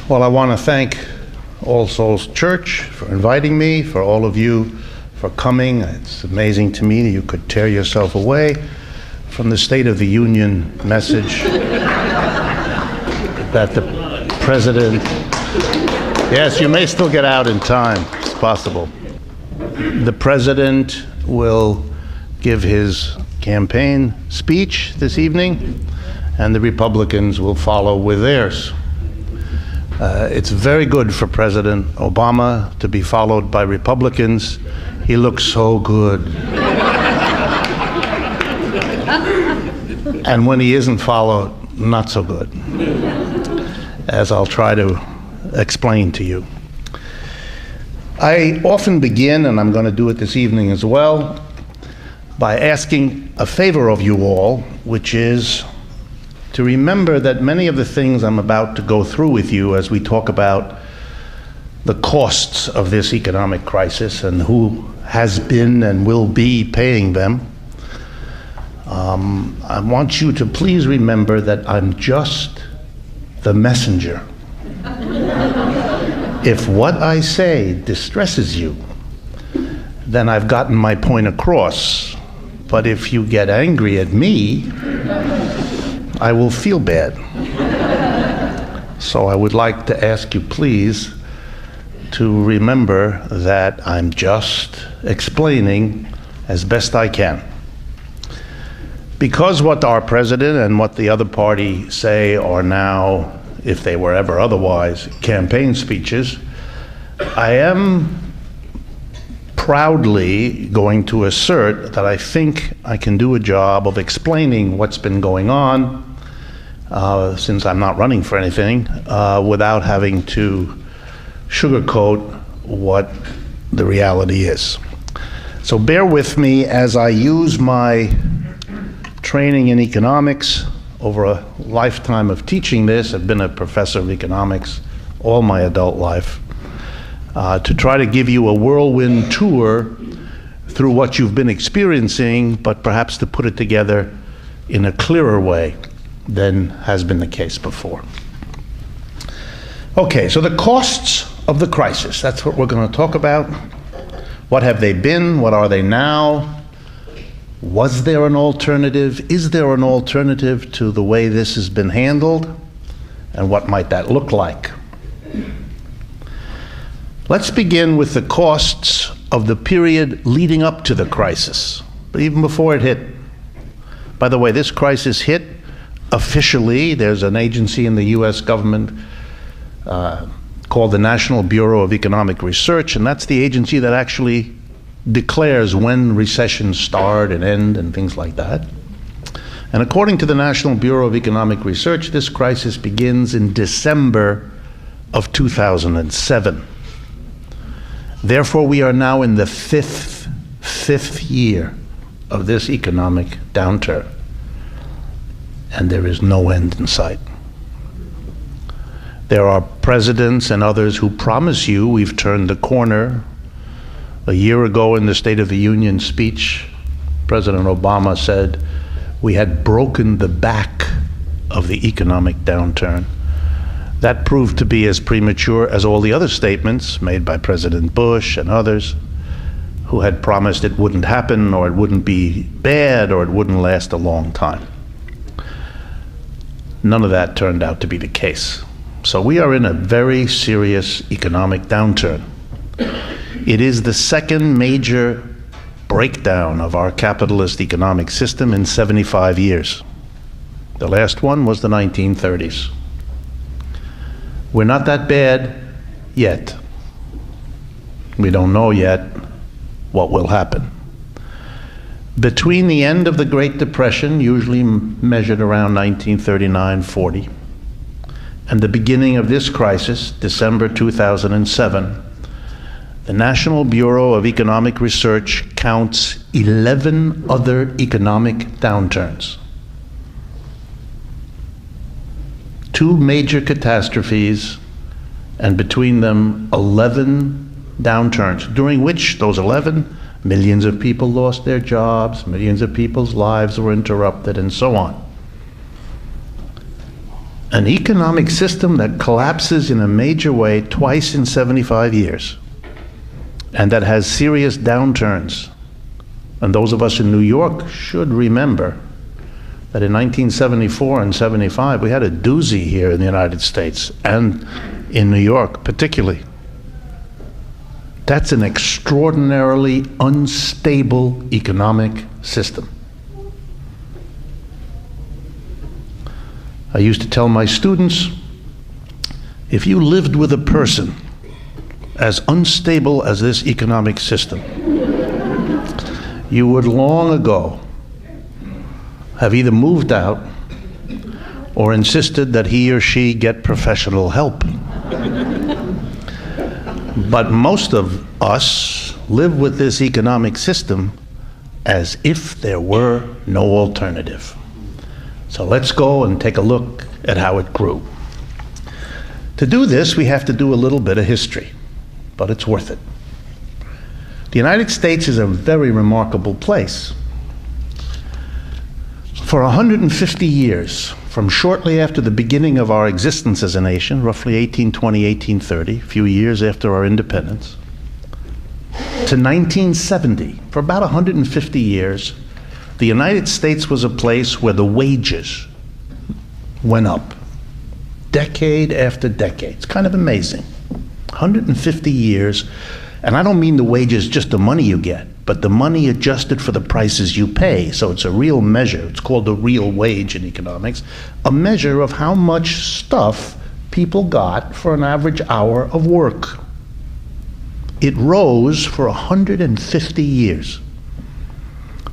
Well, I want to thank All Souls Church for inviting me, for all of you for coming. It's amazing to me that you could tear yourself away from the State of the Union message that the President... Yes, you may still get out in time. It's possible. The President will give his campaign speech this evening, and the Republicans will follow with theirs. It's very good for President Obama to be followed by Republicans. He looks so good. And when he isn't followed, not so good, as I'll try to explain to you. I often begin, and I'm going to do it this evening as well, by asking a favor of you all, which is to remember that many of the things I'm about to go through with you as we talk about the costs of this economic crisis and who has been and will be paying them, I want you to please remember that I'm just the messenger. If what I say distresses you, then I've gotten my point across. But if you get angry at me, I will feel bad. So I would like to ask you, please, to remember that I'm just explaining as best I can. Because what our president and what the other party say are now, if they were ever otherwise, campaign speeches, I am proudly going to assert that I think I can do a job of explaining what's been going on, since I'm not running for anything, without having to sugarcoat what the reality is. So bear with me as I use my training in economics over a lifetime of teaching this. I've been a professor of economics all my adult life, to try to give you a whirlwind tour through what you've been experiencing, but perhaps to put it together in a clearer way than has been the case before. Okay, so the costs of the crisis, that's what we're going to talk about. What have they been? What are they now? Was there an alternative? Is there an alternative to the way this has been handled? And what might that look like? Let's begin with the costs of the period leading up to the crisis, but even before it hit. By the way, this crisis hit officially. There's an agency in the US government called the National Bureau of Economic Research, and that's the agency that actually declares when recessions start and end and things like that. And according to the National Bureau of Economic Research, this crisis begins in December of 2007. Therefore, we are now in the fifth year of this economic downturn, and there is no end in sight. There are presidents and others who promise you we've turned the corner. A year ago in the State of the Union speech, President Obama said we had broken the back of the economic downturn. That proved to be as premature as all the other statements made by President Bush and others who had promised it wouldn't happen, or it wouldn't be bad, or it wouldn't last a long time. None of that turned out to be the case. So we are in a very serious economic downturn. It is the second major breakdown of our capitalist economic system in 75 years. The last one was the 1930s. We're not that bad yet. We don't know yet what will happen. Between the end of the Great Depression, usually measured around 1939-40, and the beginning of this crisis, December 2007, the National Bureau of Economic Research counts 11 other economic downturns. 2 major catastrophes, and between them 11 downturns, during which those 11, millions of people lost their jobs, millions of people's lives were interrupted, and so on. An economic system that collapses in a major way twice in 75 years, and that has serious downturns. And those of us in New York should remember that in 1974 and 75, we had a doozy here in the United States, and in New York particularly. That's an extraordinarily unstable economic system. I used to tell my students, if you lived with a person as unstable as this economic system, you would long ago have either moved out or insisted that he or she get professional help. But most of us live with this economic system as if there were no alternative. So let's go and take a look at how it grew. To do this, we have to do a little bit of history, but it's worth it. The United States is a very remarkable place. For 150 years, from shortly after the beginning of our existence as a nation, roughly 1820, 1830, a few years after our independence, to 1970, for about 150 years, the United States was a place where the wages went up, decade after decade. It's kind of amazing. 150 years, and I don't mean the wages, just the money you get, but the money adjusted for the prices you pay. So it's a real measure. It's called the real wage in economics, a measure of how much stuff people got for an average hour of work. It rose for 150 years.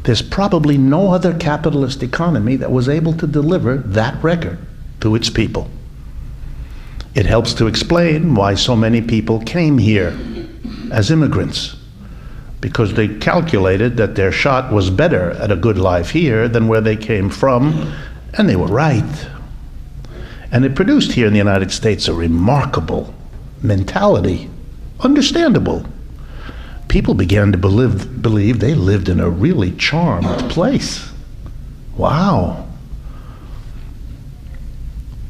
There's probably no other capitalist economy that was able to deliver that record to its people. It helps to explain why so many people came here as immigrants, because they calculated that their shot was better at a good life here than where they came from, and they were right. And it produced here in the United States a remarkable mentality, understandable. People began to believe they lived in a really charmed place. Wow.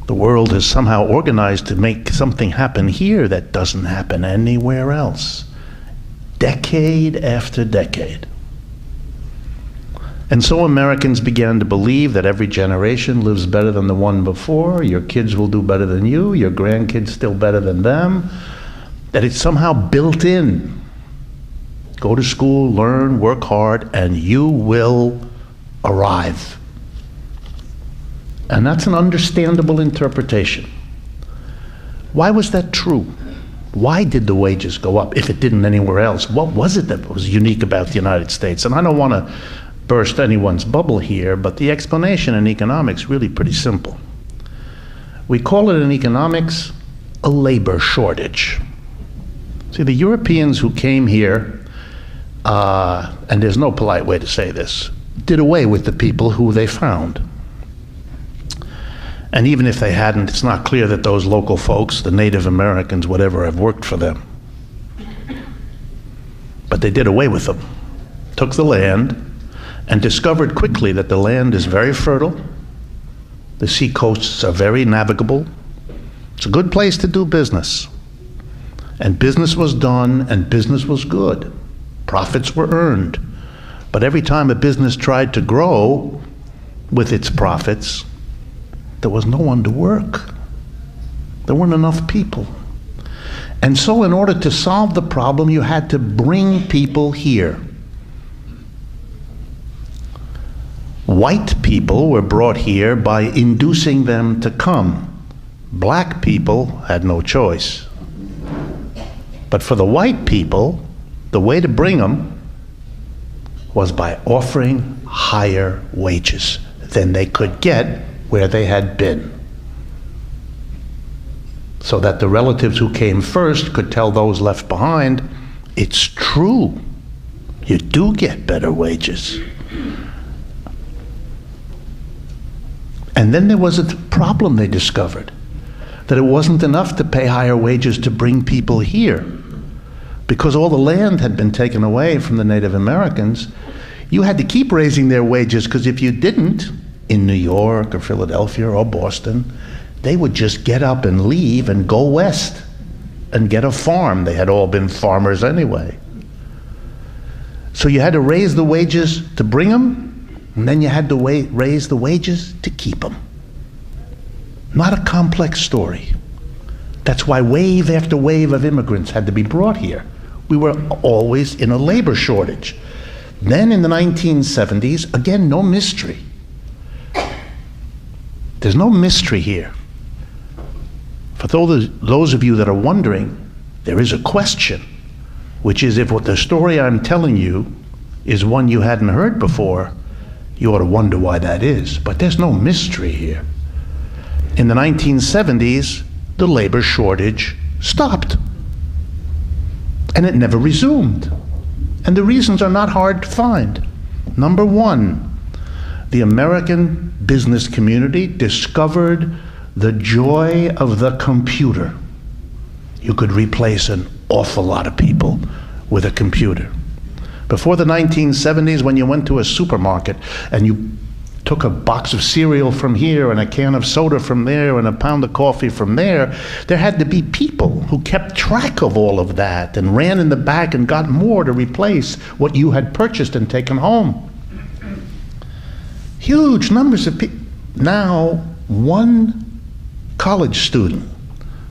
The world has somehow organized to make something happen here that doesn't happen anywhere else. Decade after decade. And so Americans began to believe that every generation lives better than the one before, your kids will do better than you, your grandkids still better than them, that it's somehow built in. Go to school, learn, work hard, and you will arrive. And that's an understandable interpretation. Why was that true? Why did the wages go up if it didn't anywhere else? What was it that was unique about the United States? And I don't want to burst anyone's bubble here, but the explanation in economics is really pretty simple. We call it in economics a labor shortage. See, the Europeans who came here, and there's no polite way to say this, did away with the people who they found. And even if they hadn't, it's not clear that those local folks, the Native Americans, would ever have worked for them. But they did away with them, took the land, and discovered quickly that the land is very fertile, the sea coasts are very navigable, it's a good place to do business. And business was done, and business was good. Profits were earned. But every time a business tried to grow with its profits, there was no one to work. There weren't enough people. And so in order to solve the problem, you had to bring people here. White people were brought here by inducing them to come. Black people had no choice. But for the white people, the way to bring them was by offering higher wages than they could get where they had been, so that the relatives who came first could tell those left behind, it's true, you do get better wages. And then there was a problem they discovered, that it wasn't enough to pay higher wages to bring people here. Because all the land had been taken away from the Native Americans, you had to keep raising their wages, because if you didn't, in New York or Philadelphia or Boston, they would just get up and leave and go west and get a farm. They had all been farmers anyway. So you had to raise the wages to bring them, and then you had to raise the wages to keep them. Not a complex story. That's why wave after wave of immigrants had to be brought here. We were always in a labor shortage. Then in the 1970s, again, no mystery. There's no mystery here. For those of you that are wondering, there is a question, which is if what the story I'm telling you is one you hadn't heard before, you ought to wonder why that is. But there's no mystery here. In the 1970s, the labor shortage stopped. And it never resumed. And the reasons are not hard to find. Number one, the American business community discovered the joy of the computer. You could replace an awful lot of people with a computer. Before the 1970s, when you went to a supermarket and you took a box of cereal from here and a can of soda from there and a pound of coffee from there, there had to be people who kept track of all of that and ran in the back and got more to replace what you had purchased and taken home. Huge numbers of people. Now, one college student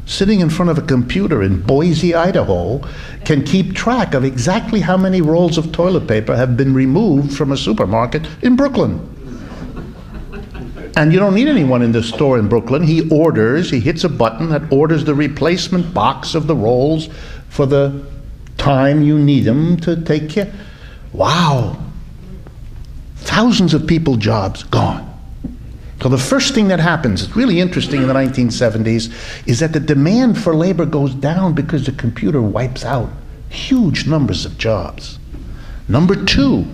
sitting in front of a computer in Boise, Idaho, can keep track of exactly how many rolls of toilet paper have been removed from a supermarket in Brooklyn. And you don't need anyone in the store in Brooklyn. He hits a button that orders the replacement box of the rolls for the time you need them to take care. Wow. Thousands of people, jobs gone. So the first thing that happens, it's really interesting in the 1970s, is that the demand for labor goes down because the computer wipes out huge numbers of jobs. Number two,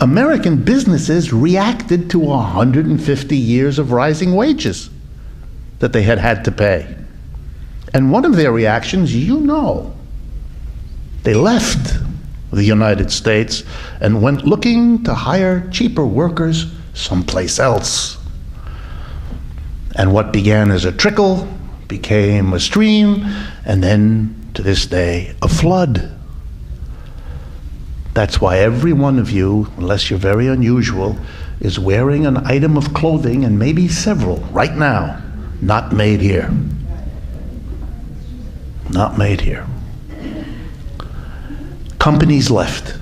American businesses reacted to 150 years of rising wages that they had to pay. And one of their reactions, they left the United States and went looking to hire cheaper workers someplace else. And what began as a trickle became a stream, and then, to this day, a flood. That's why every one of you, unless you're very unusual, is wearing an item of clothing, and maybe several, right now, not made here. Not made here. Companies left.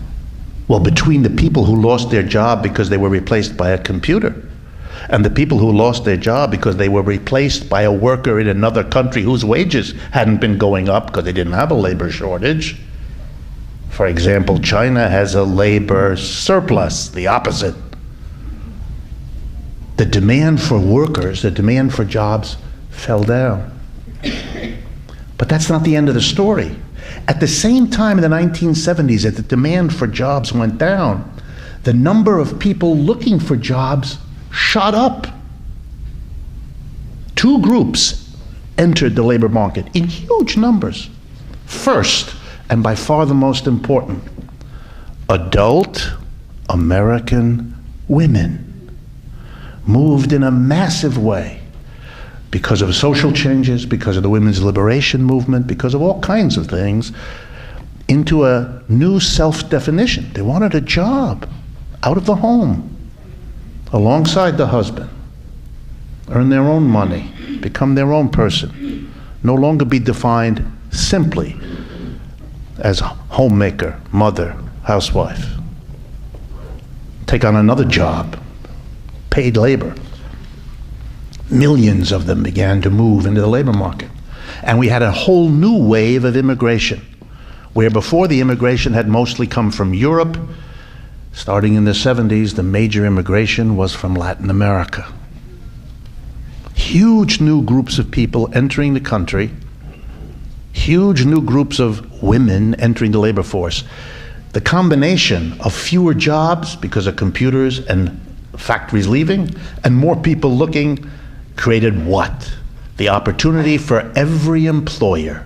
Well, between the people who lost their job because they were replaced by a computer, and the people who lost their job because they were replaced by a worker in another country whose wages hadn't been going up because they didn't have a labor shortage. For example, China has a labor surplus, the opposite. The demand for workers, the demand for jobs fell down. But that's not the end of the story. At the same time in the 1970s, as the demand for jobs went down, the number of people looking for jobs shot up. Two groups entered the labor market in huge numbers. First, and by far the most important, adult American women moved in a massive way because of social changes, because of the women's liberation movement, because of all kinds of things, into a new self-definition. They wanted a job out of the home, alongside the husband, earn their own money, become their own person, no longer be defined simply as homemaker, mother, housewife. Take on another job, paid labor. Millions of them began to move into the labor market. And we had a whole new wave of immigration, where before the immigration had mostly come from Europe. Starting in the 70s, the major immigration was from Latin America. Huge new groups of people entering the country, huge new groups of women entering the labor force. The combination of fewer jobs because of computers and factories leaving, and more people looking, created what? The opportunity for every employer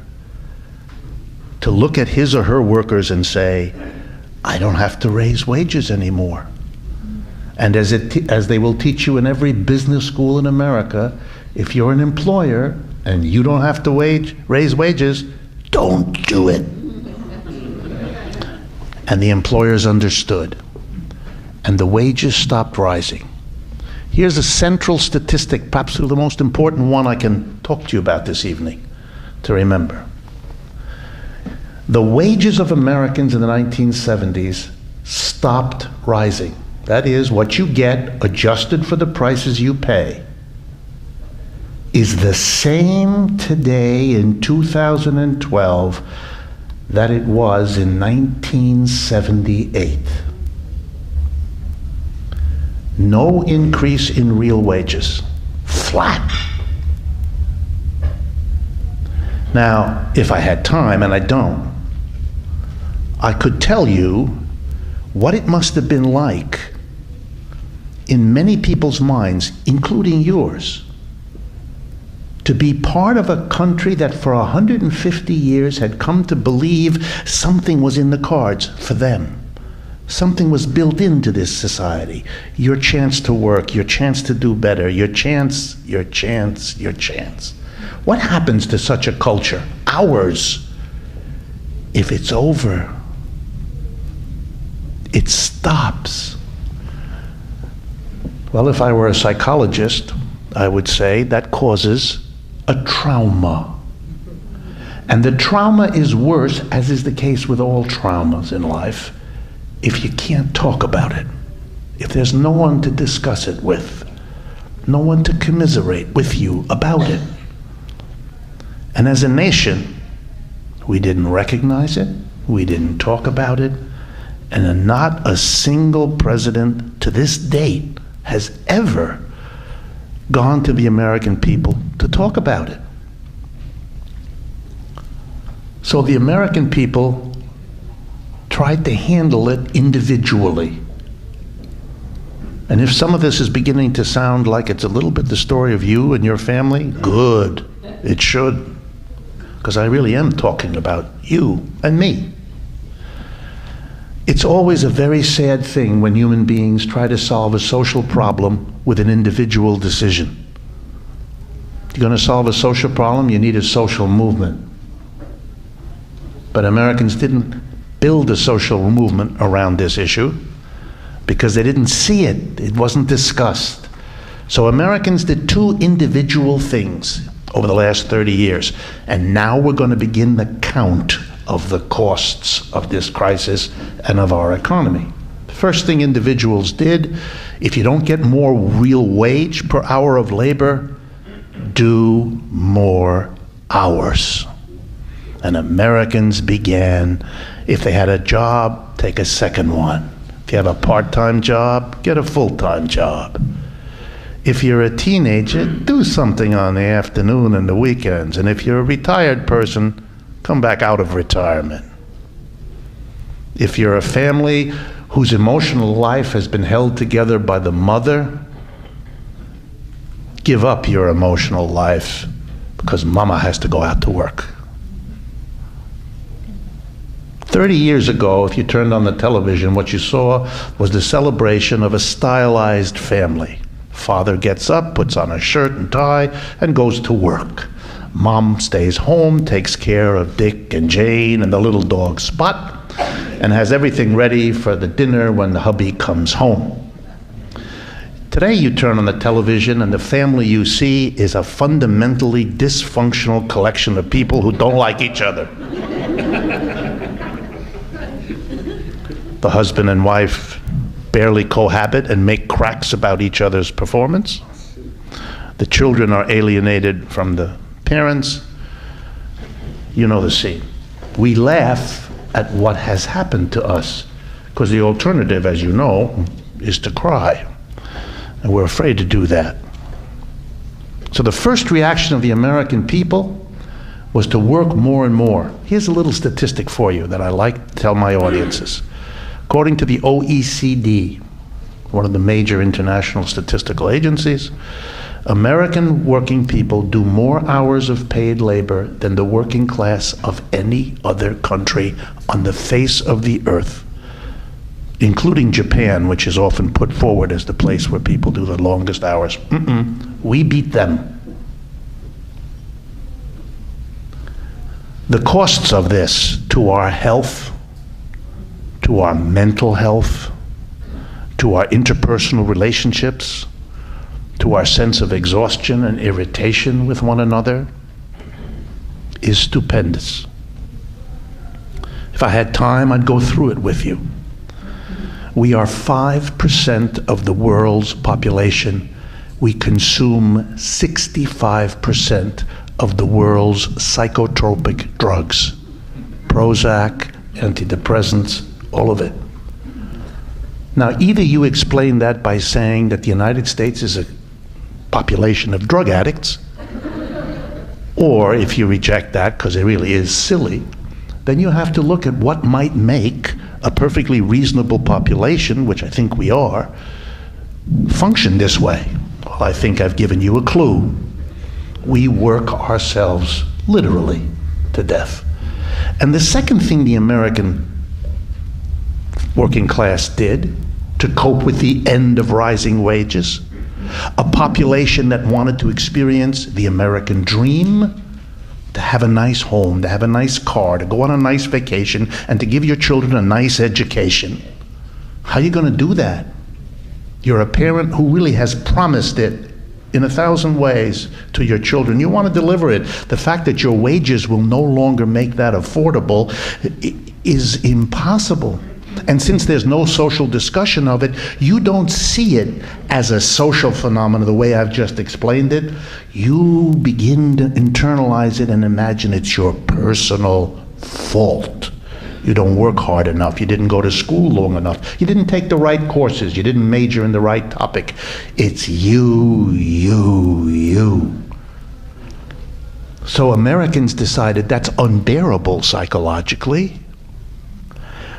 to look at his or her workers and say, I don't have to raise wages anymore. And as they will teach you in every business school in America, If you're an employer and you don't have to raise wages, don't do it. And the employers understood. And the wages stopped rising. Here's a central statistic, perhaps the most important one I can talk to you about this evening, to remember. The wages of Americans in the 1970s stopped rising. That is, what you get adjusted for the prices you pay is the same today in 2012 that it was in 1978. No increase in real wages. Flat. Now, if I had time, and I don't, I could tell you what it must have been like in many people's minds, including yours, to be part of a country that for 150 years had come to believe something was in the cards for them. Something was built into this society. Your chance to work, your chance to do better, your chance, your chance, your chance. What happens to such a culture, ours, if it's over? It stops. Well, if I were a psychologist, I would say that causes a trauma. And the trauma is worse, as is the case with all traumas in life, if you can't talk about it. If there's no one to discuss it with, no one to commiserate with you about it. And as a nation, we didn't recognize it, we didn't talk about it, and not a single president to this date has ever gone to the American people to talk about it. So the American people tried to handle it individually. And if some of this is beginning to sound like it's a little bit the story of you and your family, good, it should. Because I really am talking about you and me. It's always a very sad thing when human beings try to solve a social problem with an individual decision. You're going to solve a social problem, you need a social movement. But Americans didn't build a social movement around this issue because they didn't see it. It wasn't discussed. So Americans did two individual things over the last 30 years. And now we're going to begin the count of the costs of this crisis and of our economy. The first thing individuals did, if you don't get more real wage per hour of labor, do more hours. And Americans began, if they had a job, take a second one. If you have a part-time job, get a full-time job. If you're a teenager, do something on the afternoon and the weekends. And if you're a retired person, come back out of retirement. If you're a family whose emotional life has been held together by the mother, give up your emotional life because mama has to go out to work. 30 years ago, if you turned on the television, what you saw was the celebration of a stylized family. Father gets up, puts on a shirt and tie, and goes to work. Mom stays home, takes care of Dick and Jane and the little dog Spot, and has everything ready for the dinner when the hubby comes home. Today you turn on the television and the family you see is a fundamentally dysfunctional collection of people who don't like each other. The husband and wife barely cohabit and make cracks about each other's performance. The children are alienated from the parents. You know the scene. We laugh at what has happened to us because the alternative, as you know, is to cry. And we're afraid to do that. So the first reaction of the American people was to work more and more. Here's a little statistic for you that I like to tell my audiences. According to the OECD, one of the major international statistical agencies, American working people do more hours of paid labor than the working class of any other country on the face of the earth, including Japan, which is often put forward as the place where people do the longest hours. We beat them. The costs of this to our health, to our mental health, to our interpersonal relationships, to our sense of exhaustion and irritation with one another, is stupendous. If I had time, I'd go through it with you. We are 5% of the world's population. We consume 65% of the world's psychotropic drugs. Prozac, antidepressants, all of it. Now, either you explain that by saying that the United States is a population of drug addicts, or if you reject that because it really is silly, then you have to look at what might make a perfectly reasonable population, which I think we are, function this way. Well, I think I've given you a clue. We work ourselves literally to death. And the second thing the American working class did to cope with the end of rising wages, a population that wanted to experience the American dream, to have a nice home, to have a nice car, to go on a nice vacation, and to give your children a nice education. How are you going to do that? You're a parent who really has promised it in 1,000 ways to your children. You want to deliver it. The fact that your wages will no longer make that affordable is impossible. And since there's no social discussion of it, you don't see it as a social phenomenon the way I've just explained it. You begin to internalize it and imagine it's your personal fault. You don't work hard enough. You didn't go to school long enough. You didn't take the right courses. You didn't major in the right topic. It's you. So Americans decided that's unbearable psychologically.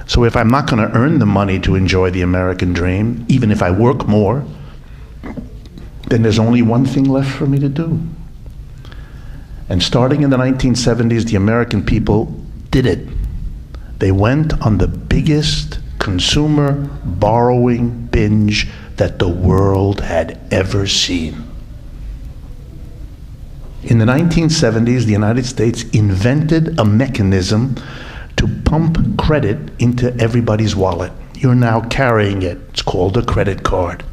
So if I'm not going to earn the money to enjoy the American dream, even if I work more, then there's only one thing left for me to do. And starting in the 1970s, the American people did it. They went on the biggest consumer borrowing binge that the world had ever seen. In the 1970s, the United States invented a mechanism to pump credit into everybody's wallet. You're now carrying it. It's called a credit card.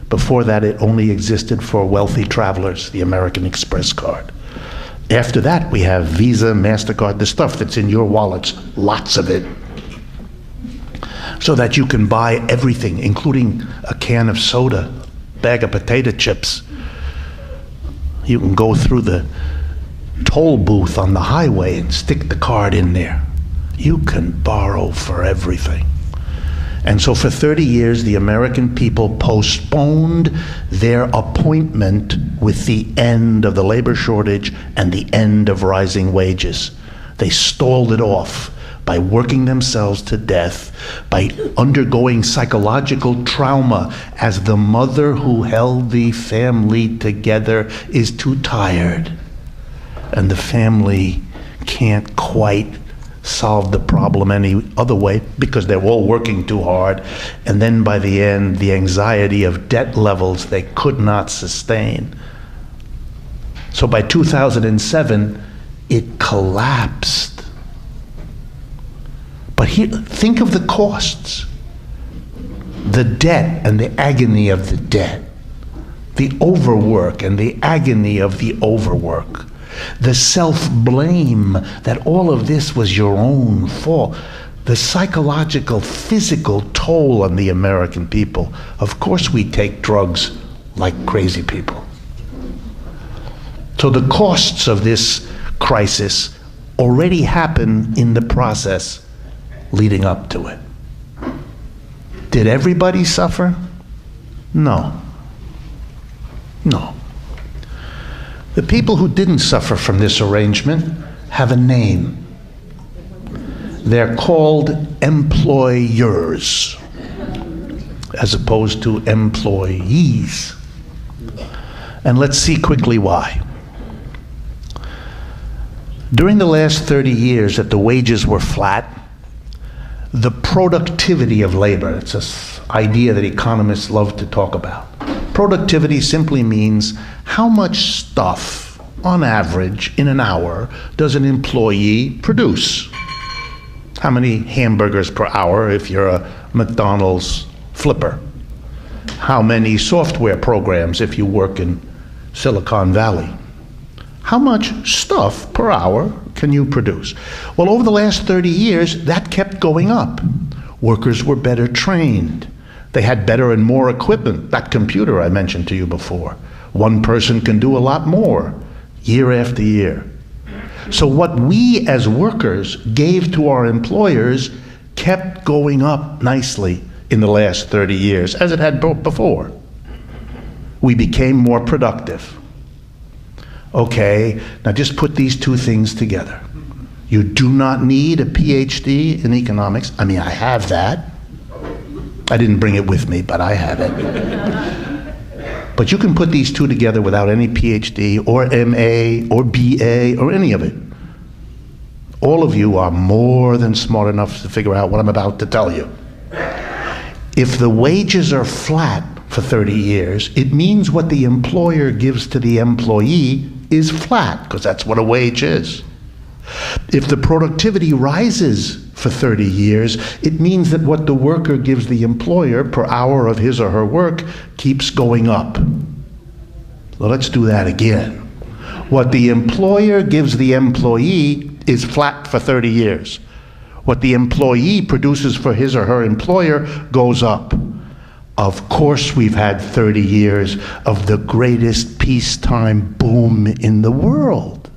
Before that, it only existed for wealthy travelers, the American Express card. After that, we have Visa, MasterCard, the stuff that's in your wallets, lots of it, so that you can buy everything, including a can of soda, bag of potato chips. You can go through the toll booth on the highway and stick the card in there. You can borrow for everything. And so for 30 years, the American people postponed their appointment with the end of the labor shortage and the end of rising wages. They stalled it off by working themselves to death, by undergoing psychological trauma as the mother who held the family together is too tired, and the family can't quite solve the problem any other way because they're all working too hard. And then by the end, the anxiety of debt levels they could not sustain. So by 2007, it collapsed. But here, think of the costs. The debt and the agony of the debt. The overwork and the agony of the overwork. The self-blame that all of this was your own fault. The psychological, physical toll on the American people. Of course we take drugs like crazy people. So the costs of this crisis already happen in the process leading up to it. Did everybody suffer? No. No. The people who didn't suffer from this arrangement have a name. They're called employers, as opposed to employees. And let's see quickly why. During the last 30 years that the wages were flat, the productivity of labor, it's an idea that economists love to talk about. Productivity simply means how much stuff on average, in an hour, does an employee produce? How many hamburgers per hour if you're a McDonald's flipper? How many software programs if you work in Silicon Valley? How much stuff per hour can you produce? Well, over the last 30 years, that kept going up. Workers were better trained. They had better and more equipment. That computer I mentioned to you before. One person can do a lot more, year after year. So what we as workers gave to our employers kept going up nicely in the last 30 years, as it had before. We became more productive. Okay, now just put these two things together. You do not need a PhD in economics. I mean, I have that. I didn't bring it with me, but I have it. But you can put these two together without any PhD or MA or BA or any of it. All of you are more than smart enough to figure out what I'm about to tell you. If the wages are flat for 30 years, it means what the employer gives to the employee is flat, because that's what a wage is. If the productivity rises for 30 years, it means that what the worker gives the employer per hour of his or her work keeps going up. Well, let's do that again. What the employer gives the employee is flat for 30 years. What the employee produces for his or her employer goes up. Of course, we've had 30 years of the greatest peacetime boom in the world.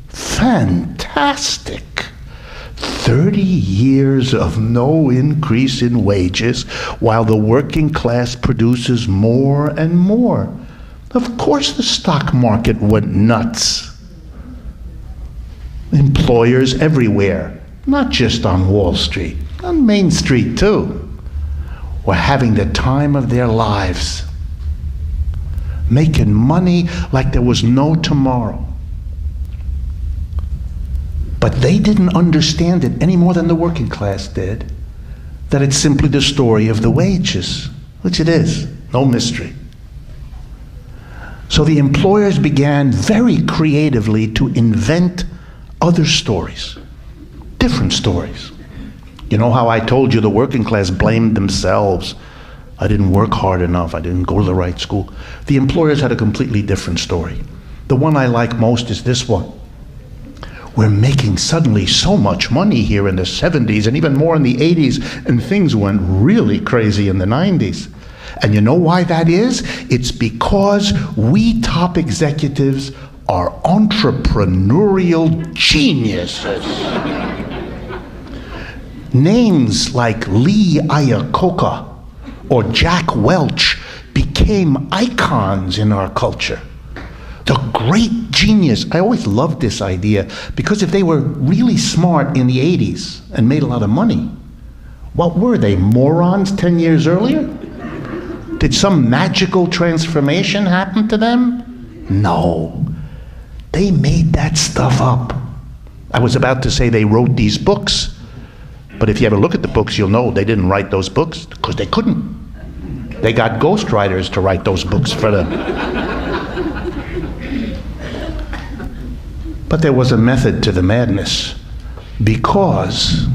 Fantastic. 30 years of no increase in wages while the working class produces more and more. Of course the stock market went nuts. Employers everywhere, not just on Wall Street, on Main Street too, were having the time of their lives, making money like there was no tomorrow. But they didn't understand it any more than the working class did, that it's simply the story of the wages, which it is, no mystery. So the employers began very creatively to invent other stories, different stories. You know how I told you the working class blamed themselves? I didn't work hard enough, I didn't go to the right school. The employers had a completely different story. The one I like most is this one. We're making suddenly so much money here in the 70s and even more in the 80s, and things went really crazy in the 90s. And you know why that is? It's because we top executives are entrepreneurial geniuses. Names like Lee Iacocca or Jack Welch became icons in our culture. The great genius. I always loved this idea, because if they were really smart in the 80s and made a lot of money, what were they, morons 10 years earlier? Did some magical transformation happen to them? No. They made that stuff up. I was about to say they wrote these books, but if you ever look at the books, you'll know they didn't write those books because they couldn't. They got ghostwriters to write those books for them. But there was a method to the madness, because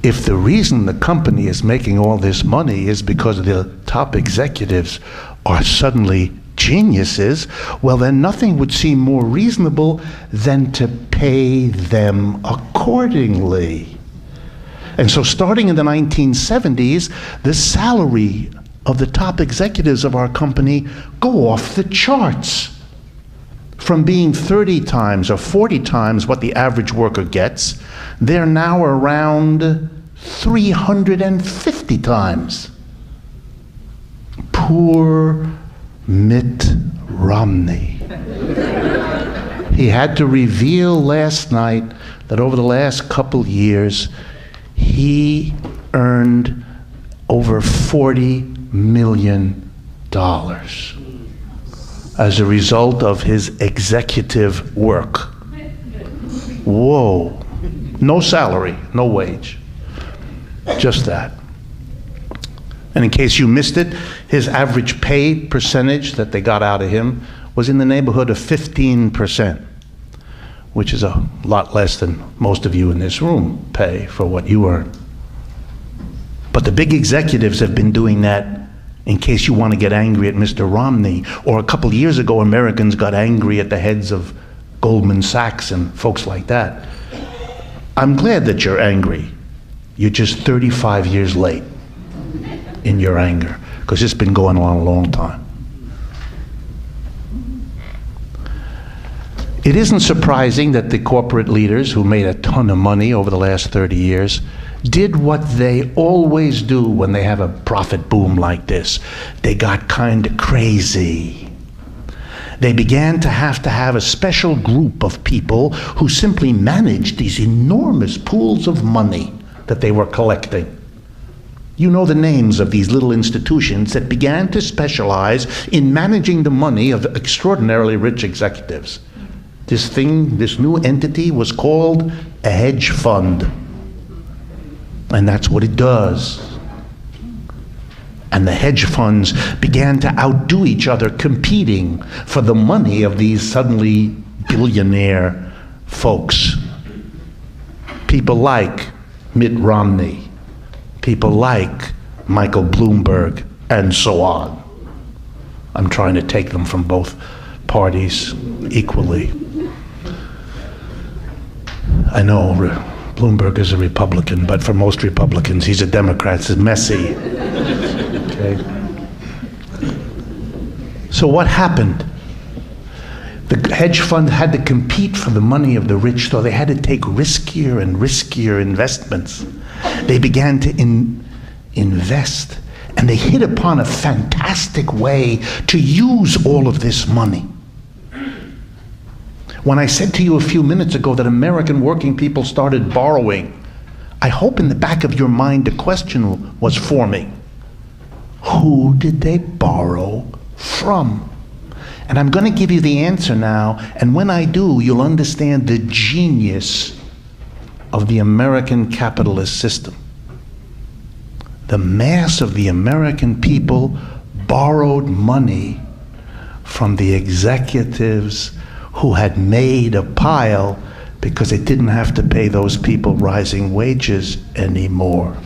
if the reason the company is making all this money is because the top executives are suddenly geniuses, well then nothing would seem more reasonable than to pay them accordingly. And so starting in the 1970s, the salary of the top executives of our company go off the charts. From being 30 times or 40 times what the average worker gets, they're now around 350 times. Poor Mitt Romney. He had to reveal last night that over the last couple years, he earned over $40 million as a result of his executive work. Whoa. No salary, no wage. Just that. And in case you missed it, his average pay percentage that they got out of him was in the neighborhood of 15%, which is a lot less than most of you in this room pay for what you earn. But the big executives have been doing that in case you want to get angry at Mr. Romney. Or a couple years ago, Americans got angry at the heads of Goldman Sachs and folks like that. I'm glad that you're angry. You're just 35 years late in your anger, because it's been going on a long time. It isn't surprising that the corporate leaders who made a ton of money over the last 30 years did what they always do when they have a profit boom like this. They got kind of crazy. They began to have a special group of people who simply managed these enormous pools of money that they were collecting. You know the names of these little institutions that began to specialize in managing the money of extraordinarily rich executives. This new entity was called a hedge fund. And that's what it does. And the hedge funds began to outdo each other, competing for the money of these suddenly billionaire folks. People like Mitt Romney, people like Michael Bloomberg, and so on. I'm trying to take them from both parties equally. I know Bloomberg is a Republican, but for most Republicans, he's a Democrat. It's messy. Okay. So what happened? The hedge fund had to compete for the money of the rich, so they had to take riskier and riskier investments. They began to invest, and they hit upon a fantastic way to use all of this money. When I said to you a few minutes ago that American working people started borrowing, I hope in the back of your mind a question was forming. Who did they borrow from? And I'm going to give you the answer now, and when I do, you'll understand the genius of the American capitalist system. The mass of the American people borrowed money from the executives who had made a pile because they didn't have to pay those people rising wages anymore.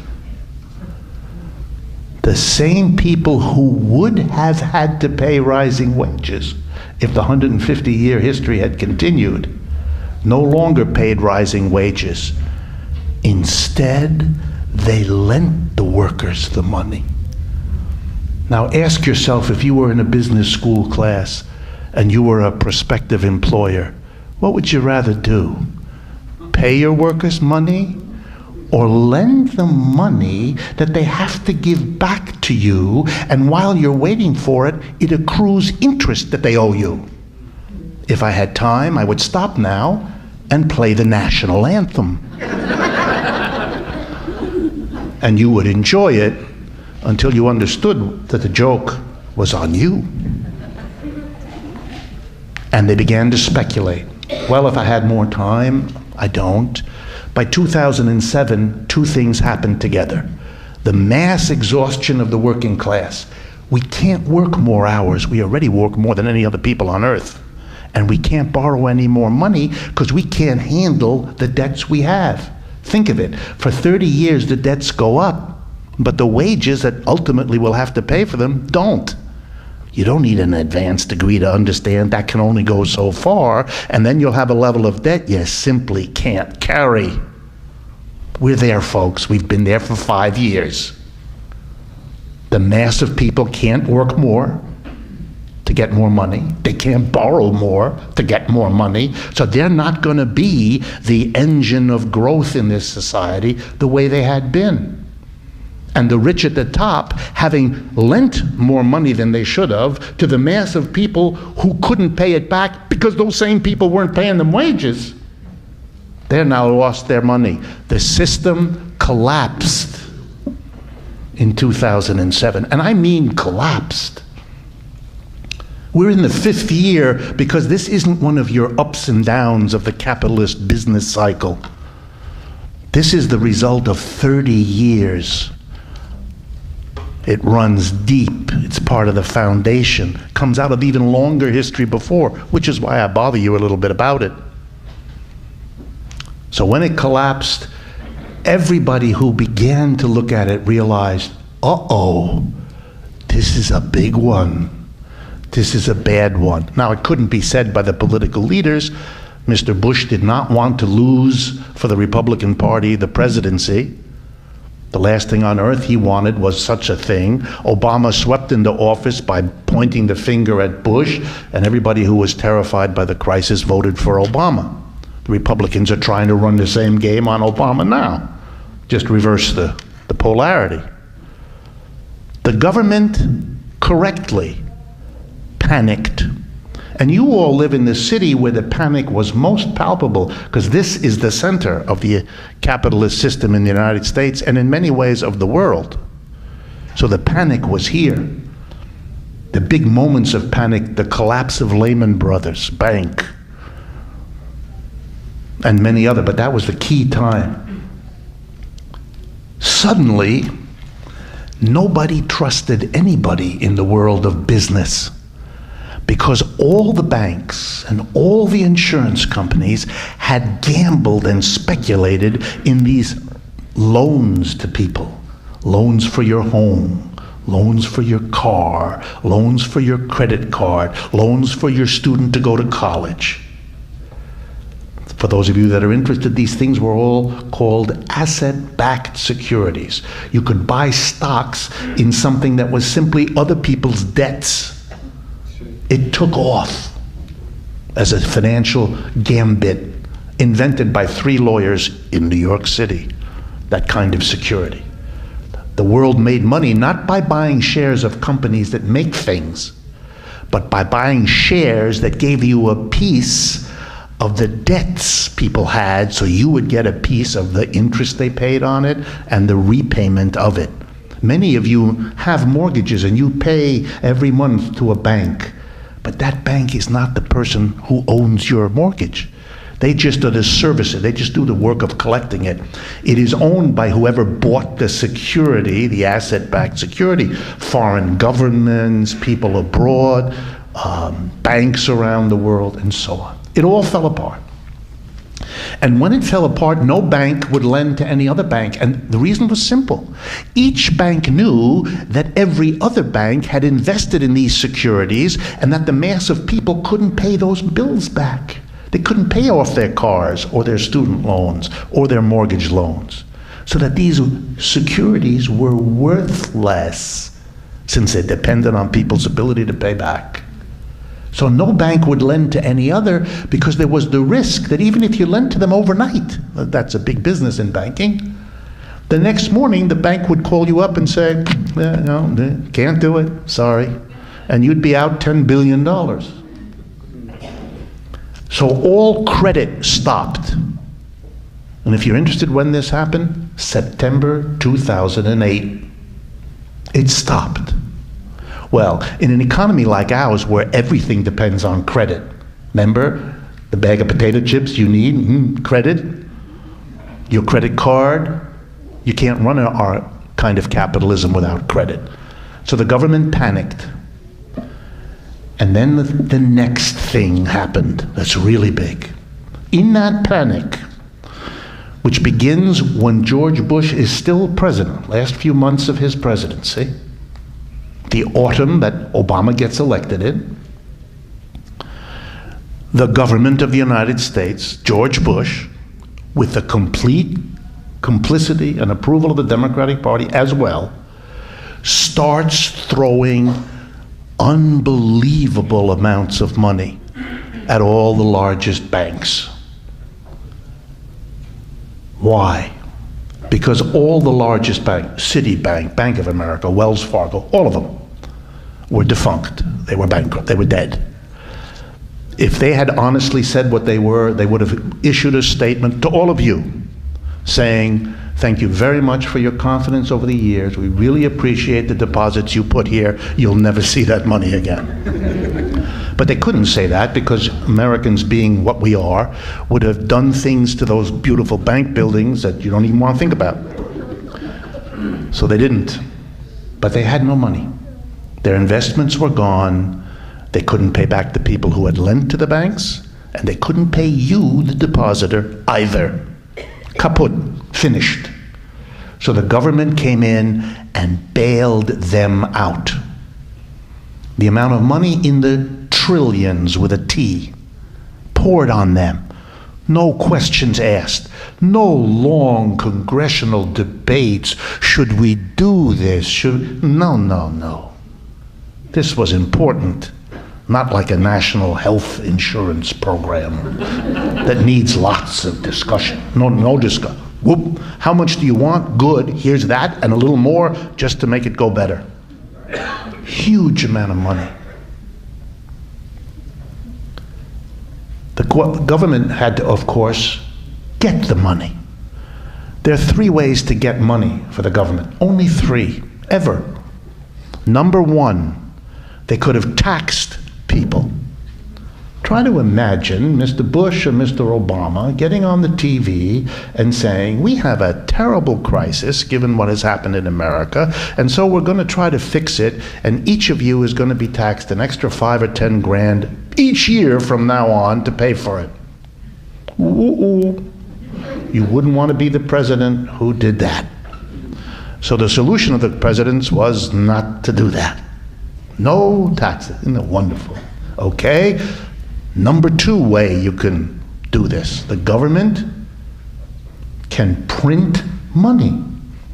The same people who would have had to pay rising wages if the 150-year history had continued no longer paid rising wages. Instead, they lent the workers the money. Now ask yourself, if you were in a business school class and you were a prospective employer, what would you rather do? Pay your workers money or lend them money that they have to give back to you, and while you're waiting for it, it accrues interest that they owe you? If I had time, I would stop now and play the national anthem. And you would enjoy it until you understood that the joke was on you. And they began to speculate. Well, if I had more time, I don't. By 2007, two things happened together. The mass exhaustion of the working class. We can't work more hours. We already work more than any other people on earth. And we can't borrow any more money because we can't handle the debts we have. Think of it. For 30 years, the debts go up, but the wages that ultimately will have to pay for them don't. You don't need an advanced degree to understand that can only go so far, and then you'll have a level of debt you simply can't carry. We're there, folks. We've been there for 5 years. The mass of people can't work more to get more money. They can't borrow more to get more money. So they're not going to be the engine of growth in this society the way they had been. And the rich at the top, having lent more money than they should have to the mass of people who couldn't pay it back because those same people weren't paying them wages, they're now lost their money. The system collapsed in 2007. And I mean collapsed. We're in the 5th year because this isn't one of your ups and downs of the capitalist business cycle. This is the result of 30 years It runs deep. It's part of the foundation. Comes out of even longer history before, which is why I bother you a little bit about it. So when it collapsed, everybody who began to look at it realized, uh-oh, this is a big one. This is a bad one. Now, it couldn't be said by the political leaders. Mr. Bush did not want to lose for the Republican Party the presidency. The last thing on earth he wanted was such a thing. Obama swept into office by pointing the finger at Bush, and everybody who was terrified by the crisis voted for Obama. The Republicans are trying to run the same game on Obama now. Just reverse the polarity. The government correctly panicked. And you all live in the city where the panic was most palpable, because this is the center of the capitalist system in the United States and in many ways of the world. So the panic was here. The big moments of panic, the collapse of Lehman Brothers Bank, and many other, but that was the key time. Suddenly, nobody trusted anybody in the world of business, because all the banks and all the insurance companies had gambled and speculated in these loans to people. Loans for your home, loans for your car, loans for your credit card, loans for your student to go to college. For those of you that are interested, these things were all called asset-backed securities. You could buy stocks in something that was simply other people's debts. It took off as a financial gambit invented by 3 lawyers in New York City, that kind of security. The world made money not by buying shares of companies that make things, but by buying shares that gave you a piece of the debts people had, so you would get a piece of the interest they paid on it and the repayment of it. Many of you have mortgages and you pay every month to a bank. But that bank is not the person who owns your mortgage. They just are the servicer. They just do the work of collecting it. It is owned by whoever bought the security, the asset-backed security. Foreign governments, people abroad, banks around the world, and so on. It all fell apart. And when it fell apart, no bank would lend to any other bank. And the reason was simple. Each bank knew that every other bank had invested in these securities and that the mass of people couldn't pay those bills back. They couldn't pay off their cars or their student loans or their mortgage loans. So that these securities were worthless since they depended on people's ability to pay back. So no bank would lend to any other because there was the risk that even if you lent to them overnight, that's a big business in banking, the next morning the bank would call you up and say, no, can't do it, sorry. And you'd be out $10 billion. So all credit stopped. And if you're interested when this happened, September 2008, it stopped. Well, in an economy like ours where everything depends on credit, remember the bag of potato chips you need, credit, your credit card, you can't run our kind of capitalism without credit. So the government panicked. And then the next thing happened that's really big. In that panic, which begins when George Bush is still president, last few months of his presidency, the autumn that Obama gets elected in, the government of the United States, George Bush, with the complete complicity and approval of the Democratic Party as well, starts throwing unbelievable amounts of money at all the largest banks. Why? Because all the largest banks, Citibank, Bank of America, Wells Fargo, all of them were defunct. They were bankrupt. They were dead. If they had honestly said what they were, they would have issued a statement to all of you saying, thank you very much for your confidence over the years. We really appreciate the deposits you put here. You'll never see that money again. But they couldn't say that because Americans, being what we are, would have done things to those beautiful bank buildings that you don't even want to think about. So they didn't. but they had no money. Their investments were gone. They couldn't pay back the people who had lent to the banks, and they couldn't pay you, the depositor, either. Kaput, finished. So the government came in and bailed them out. The amount of money in the trillions with a T poured on them. No questions asked. No long congressional debates. Should we do this? No. This was important. Not like a national health insurance program that needs lots of discussion. No discussion. Whoop. How much do you want? Good. Here's that and a little more just to make it go better. Huge amount of money. The government had to, of course, get the money. There are 3 ways to get money for the government. Only 3, ever. Number 1, they could have taxed people. Try to imagine Mr. Bush or Mr. Obama getting on the TV and saying, we have a terrible crisis given what has happened in America, and so we're going to try to fix it, and each of you is going to be taxed an extra 5 or 10 grand each year from now on to pay for it. Ooh. You wouldn't want to be the president who did that. So the solution of the presidents was not to do that. No taxes. Isn't it wonderful? Okay. Number 2 way you can do this. The government can print money.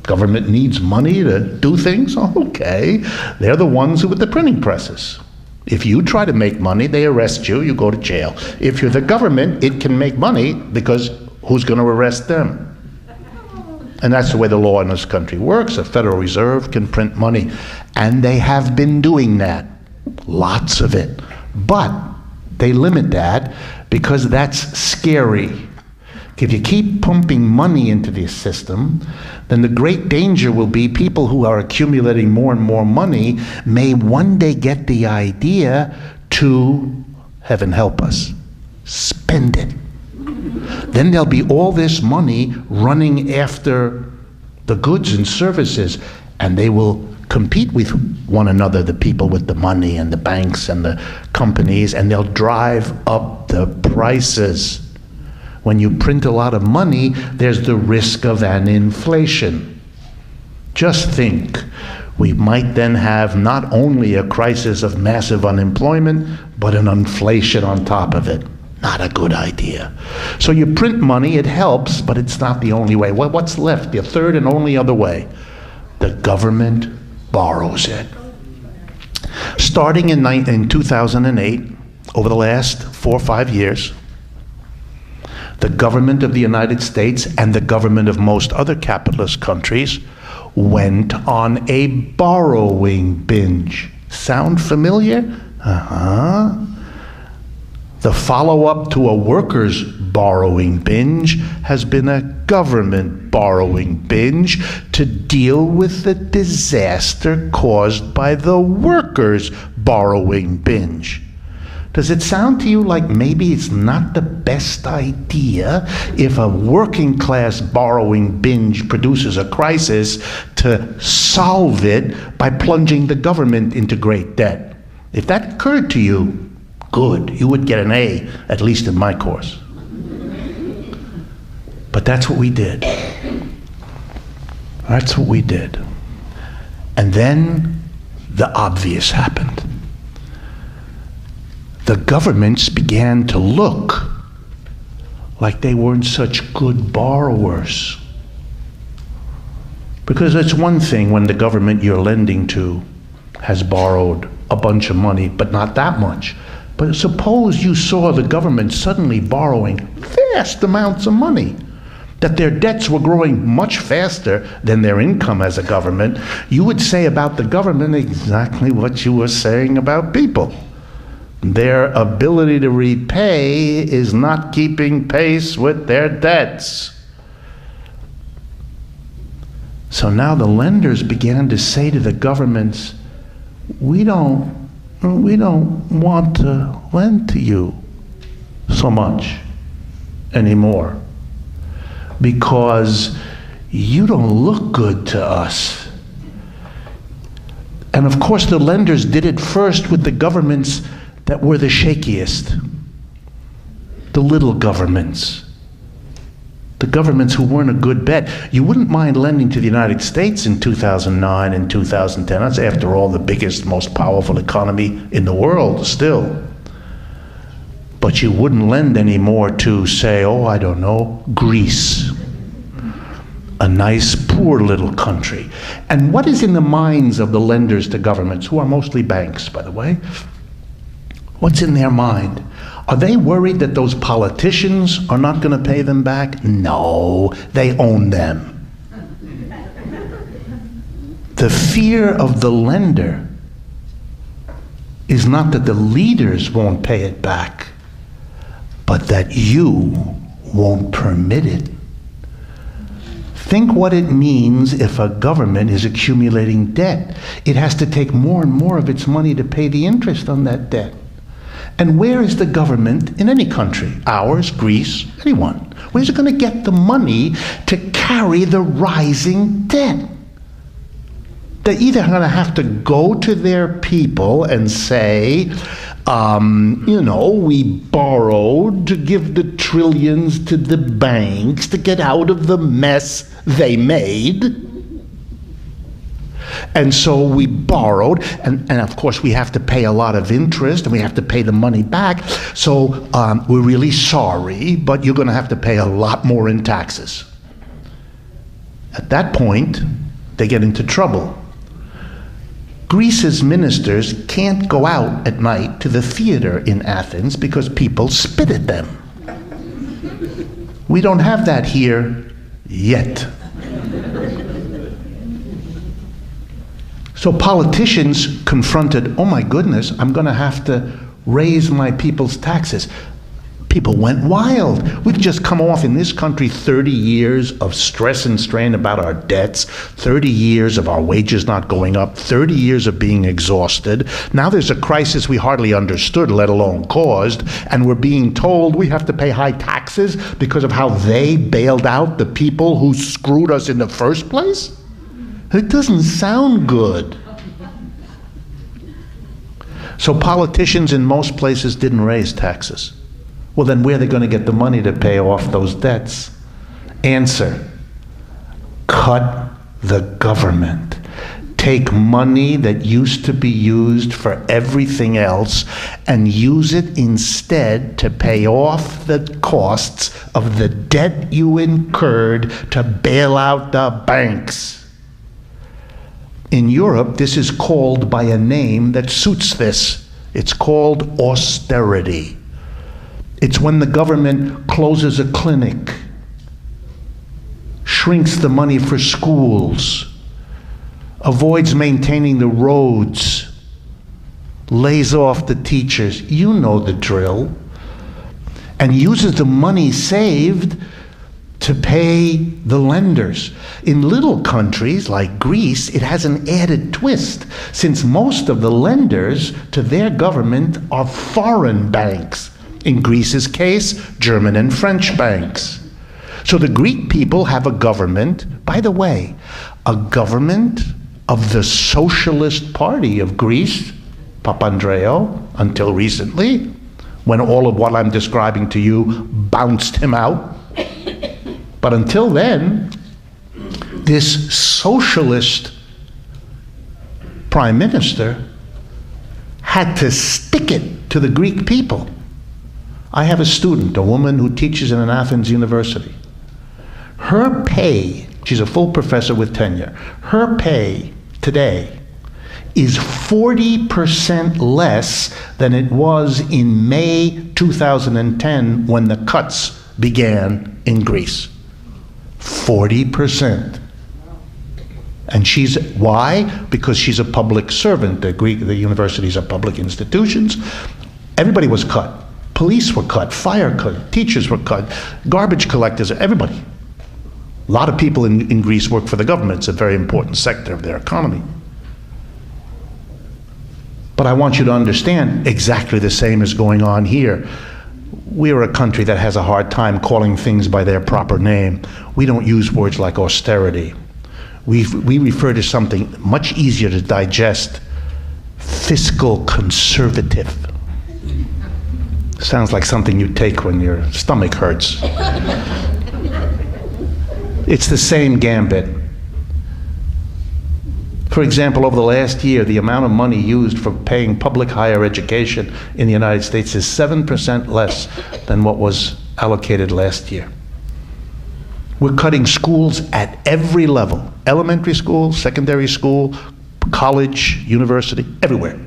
Government needs money to do things. Okay. They're the ones with the printing presses. If you try to make money, they arrest you, you go to jail. If you're the government, it can make money because who's going to arrest them? And that's the way the law in this country works. The Federal Reserve can print money. And they have been doing that. Lots of it. But they limit that because that's scary. If you keep pumping money into the system, then the great danger will be people who are accumulating more and more money may one day get the idea to, heaven help us, spend it. Then there'll be all this money running after the goods and services, and they will compete with one another, the people with the money and the banks and the companies, and they'll drive up the prices. When you print a lot of money, there's the risk of an inflation. Just think, we might then have not only a crisis of massive unemployment, but an inflation on top of it. Not a good idea. So you print money, it helps, but it's not the only way. What's left? The third and only other way. The government borrows it. Starting in 2008, over the last 4 or 5 years, the government of the United States and the government of most other capitalist countries went on a borrowing binge. Sound familiar? Uh-huh. The follow-up to a workers' borrowing binge has been a government borrowing binge to deal with the disaster caused by the workers' borrowing binge. Does it sound to you like maybe it's not the best idea if a working class borrowing binge produces a crisis to solve it by plunging the government into great debt? If that occurred to you, good, you would get an A, at least in my course. But that's what we did. That's what we did. And then the obvious happened. The governments began to look like they weren't such good borrowers. Because it's one thing when the government you're lending to has borrowed a bunch of money, but not that much. But suppose you saw the government suddenly borrowing vast amounts of money, that their debts were growing much faster than their income as a government, you would say about the government exactly what you were saying about people. Their ability to repay is not keeping pace with their debts. So now the lenders began to say to the governments, we don't want to lend to you so much anymore because you don't look good to us. And of course, the lenders did it first with the governments that were the shakiest, the little governments, the governments who weren't a good bet. You wouldn't mind lending to the United States in 2009 and 2010. That's, after all, the biggest, most powerful economy in the world still. But you wouldn't lend anymore to, say, oh, I don't know, Greece, a nice, poor little country. And what is in the minds of the lenders to governments, who are mostly banks, by the way? What's in their mind? Are they worried that those politicians are not going to pay them back? No, they own them. The fear of the lender is not that the leaders won't pay it back, but that you won't permit it. Think what it means if a government is accumulating debt. It has to take more and more of its money to pay the interest on that debt. And where is the government in any country, ours, Greece, anyone? Where's it going to get the money to carry the rising debt? They're either going to have to go to their people and say, you know, we borrowed to give the trillions to the banks to get out of the mess they made. And so we borrowed, and of course we have to pay a lot of interest, and we have to pay the money back. So we're really sorry, but you're going to have to pay a lot more in taxes. At that point, they get into trouble. Greece's ministers can't go out at night to the theater in Athens because people spit at them. We don't have that here yet. So politicians confronted, oh my goodness, I'm going to have to raise my people's taxes. People went wild. We've just come off in this country 30 years of stress and strain about our debts, 30 years of our wages not going up, 30 years of being exhausted. Now there's a crisis we hardly understood, let alone caused, and we're being told we have to pay high taxes because of how they bailed out the people who screwed us in the first place? It doesn't sound good. So politicians in most places didn't raise taxes. Well, then where are they going to get the money to pay off those debts? Answer: cut the government. Take money that used to be used for everything else and use it instead to pay off the costs of the debt you incurred to bail out the banks. In Europe, this is called by a name that suits this. It's called austerity. It's when the government closes a clinic, shrinks the money for schools, avoids maintaining the roads, lays off the teachers. You know the drill. And uses the money saved to pay the lenders. In little countries like Greece, it has an added twist, since most of the lenders to their government are foreign banks. In Greece's case, German and French banks. So the Greek people have a government, by the way, a government of the Socialist Party of Greece, Papandreou, until recently, when all of what I'm describing to you bounced him out. But until then, this socialist prime minister had to stick it to the Greek people. I have a student, a woman who teaches in an Athens university. Her pay, she's a full professor with tenure, her pay today is 40% less than it was in May 2010 when the cuts began in Greece. 40%. And why? Because she's a public servant. The universities are public institutions. Everybody was cut. Police were cut, fire cut, teachers were cut, garbage collectors, everybody. A lot of people in Greece work for the government. It's a very important sector of their economy. But I want you to understand exactly the same is going on here. We're a country that has a hard time calling things by their proper name. We don't use words like austerity. We refer to something much easier to digest: fiscal conservative. Sounds like something you take when your stomach hurts. It's the same gambit. For example, over the last year, the amount of money used for paying public higher education in the United States is 7% less than what was allocated last year. We're cutting schools at every level: elementary school, secondary school, college, university, everywhere.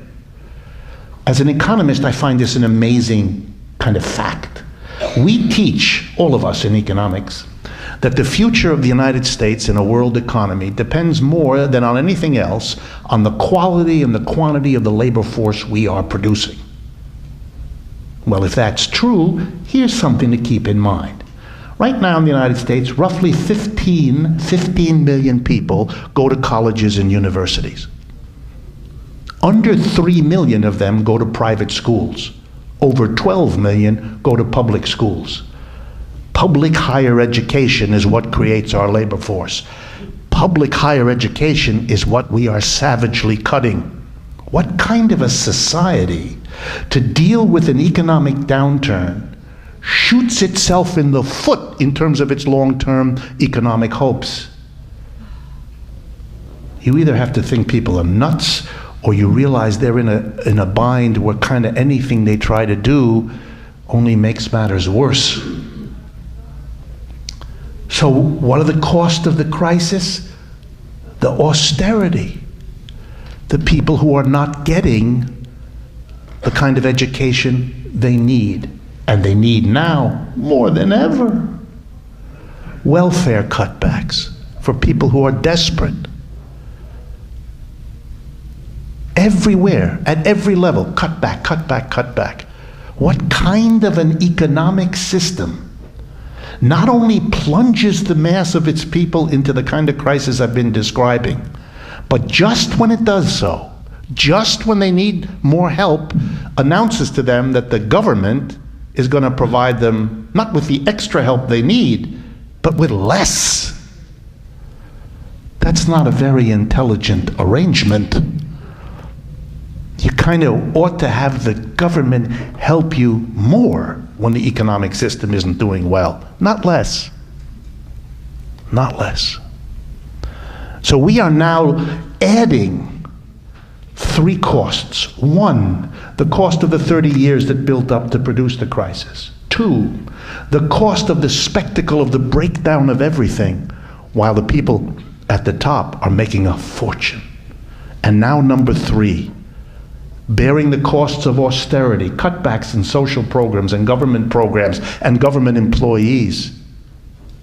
As an economist, I find this an amazing kind of fact. We teach, all of us in economics, that the future of the United States in a world economy depends more than on anything else on the quality and the quantity of the labor force we are producing. Well, if that's true, here's something to keep in mind. Right now in the United States, roughly 15 million people go to colleges and universities. Under 3 million of them go to private schools. Over 12 million go to public schools. Public higher education is what creates our labor force. Public higher education is what we are savagely cutting. What kind of a society, to deal with an economic downturn, shoots itself in the foot in terms of its long-term economic hopes? You either have to think people are nuts, or you realize they're in a bind where kind of anything they try to do only makes matters worse. So what are the costs of the crisis? The austerity. The people who are not getting the kind of education they need, and they need now more than ever. Welfare cutbacks for people who are desperate. Everywhere, at every level, cut back, cut back, cut back. What kind of an economic system not only plunges the mass of its people into the kind of crisis I've been describing, but just when it does so, just when they need more help, announces to them that the government is going to provide them not with the extra help they need, but with less. That's not a very intelligent arrangement. You kind of ought to have the government help you more when the economic system isn't doing well, not less. Not less. So we are now adding 3 costs. 1, the cost of the 30 years that built up to produce the crisis. 2, the cost of the spectacle of the breakdown of everything, while the people at the top are making a fortune. And now number 3, bearing the costs of austerity, cutbacks in social programs and government employees,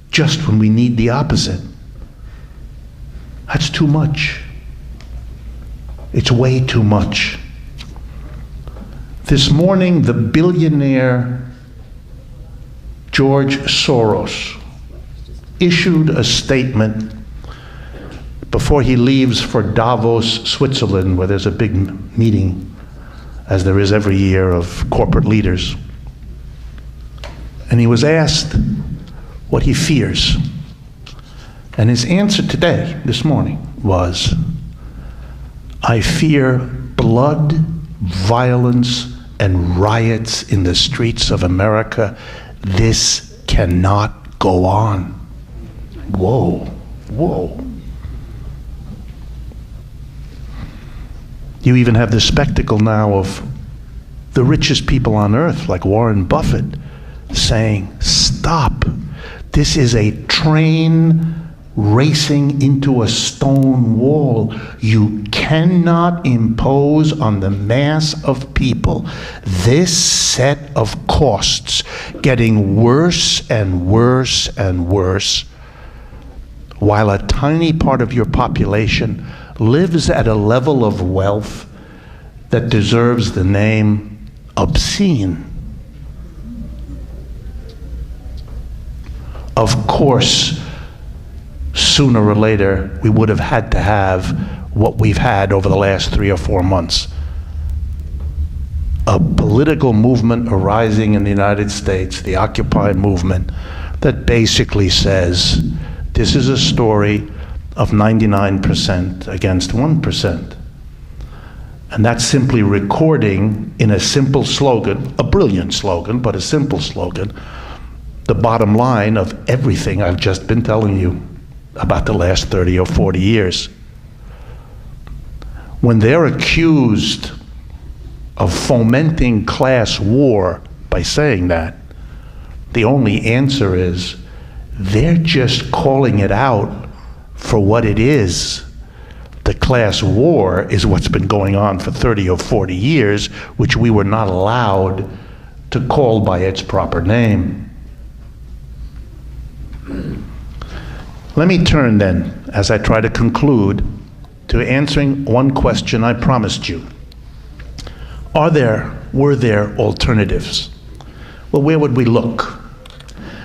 just when we need the opposite. That's too much. It's way too much. This morning, the billionaire George Soros issued a statement before he leaves for Davos, Switzerland, where there's a big meeting, as there is every year, of corporate leaders. And he was asked what he fears. And his answer today, this morning, was, "I fear blood, violence, and riots in the streets of America. This cannot go on." Whoa, whoa. You even have the spectacle now of the richest people on earth, like Warren Buffett, saying, stop. This is a train racing into a stone wall. You cannot impose on the mass of people this set of costs, getting worse and worse and worse, while a tiny part of your population lives at a level of wealth that deserves the name obscene. Of course, sooner or later, we would have had to have what we've had over the last 3 or 4 months. A political movement arising in the United States, the Occupy movement, that basically says, this is a story of 99% against 1%. And that's simply recording in a simple slogan, a brilliant slogan, but a simple slogan, the bottom line of everything I've just been telling you about the last 30 or 40 years. When they're accused of fomenting class war by saying that, the only answer is they're just calling it out for what it is. The class war is what's been going on for 30 or 40 years, which we were not allowed to call by its proper name. Let me turn then, as I try to conclude, to answering one question I promised you. Were there alternatives? Well, where would we look?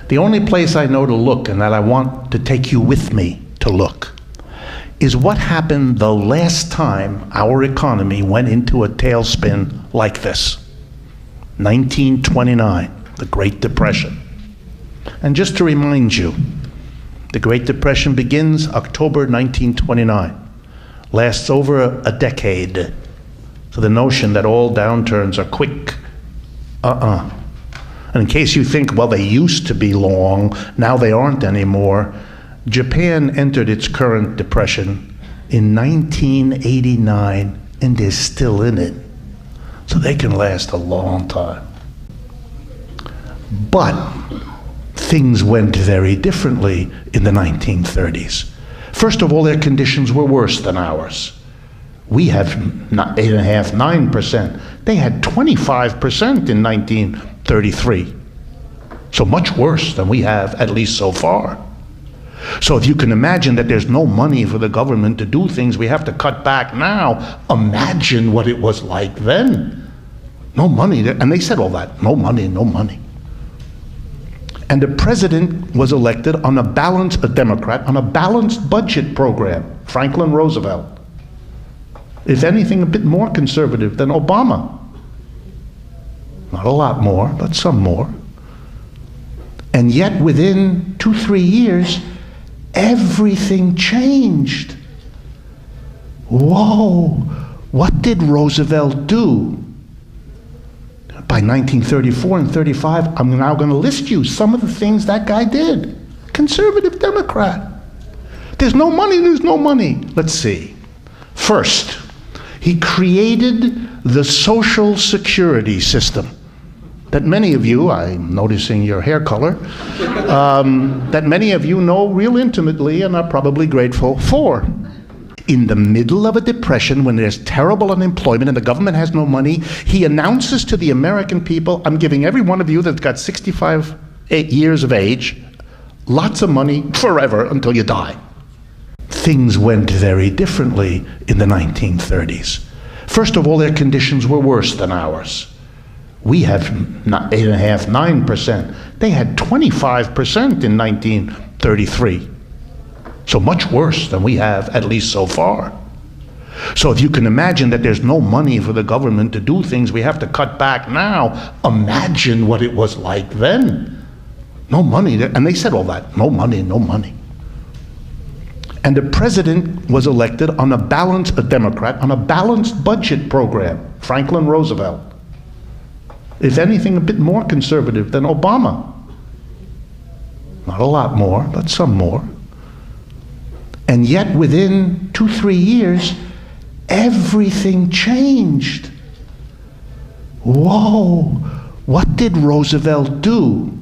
The only place I know to look, and that I want to take you with me to look, is what happened the last time our economy went into a tailspin like this. 1929, the Great Depression. And just to remind you, the Great Depression begins October 1929, lasts over a decade. So the notion that all downturns are quick, And in case you think, well, they used to be long, now they aren't anymore, Japan entered its current depression in 1989 and is still in it. So they can last a long time. But things went very differently in the 1930s. First of all, their conditions were worse than ours. We have 8.5%, 9%. They had 25% in 1933. So much worse than we have, at least so far. So if you can imagine that there's no money for the government to do things, we have to cut back now. Imagine what it was like then. No money, and they said all that, no money, no money. And the president was elected on a Democrat, on a balanced budget program, Franklin Roosevelt. If anything, a bit more conservative than Obama. Not a lot more, but some more. And yet within 2-3 years, everything changed. Whoa, what did Roosevelt do? By 1934 and 35, I'm now going to list you some of the things that guy did. Conservative Democrat. There's no money, there's no money. Let's see. First, he created the Social Security system that many of you, I'm noticing your hair color, that many of you know real intimately and are probably grateful for. In the middle of a depression, when there's terrible unemployment and the government has no money, he announces to the American people, I'm giving every one of you that's got 65 years of age, lots of money forever until you die. Things went very differently in the 1930s. First of all, their conditions were worse than ours. We have 8.5%, 9%. They had 25% in 1933. So much worse than we have, at least so far. So if you can imagine that there's no money for the government to do things, we have to cut back now. Imagine what it was like then. No money, and they said all that, no money, no money. And the president was elected on a Democrat, on a balanced budget program, Franklin Roosevelt. If anything, a bit more conservative than Obama. Not a lot more, but some more. And yet within 2-3 years, everything changed. Whoa, what did Roosevelt do?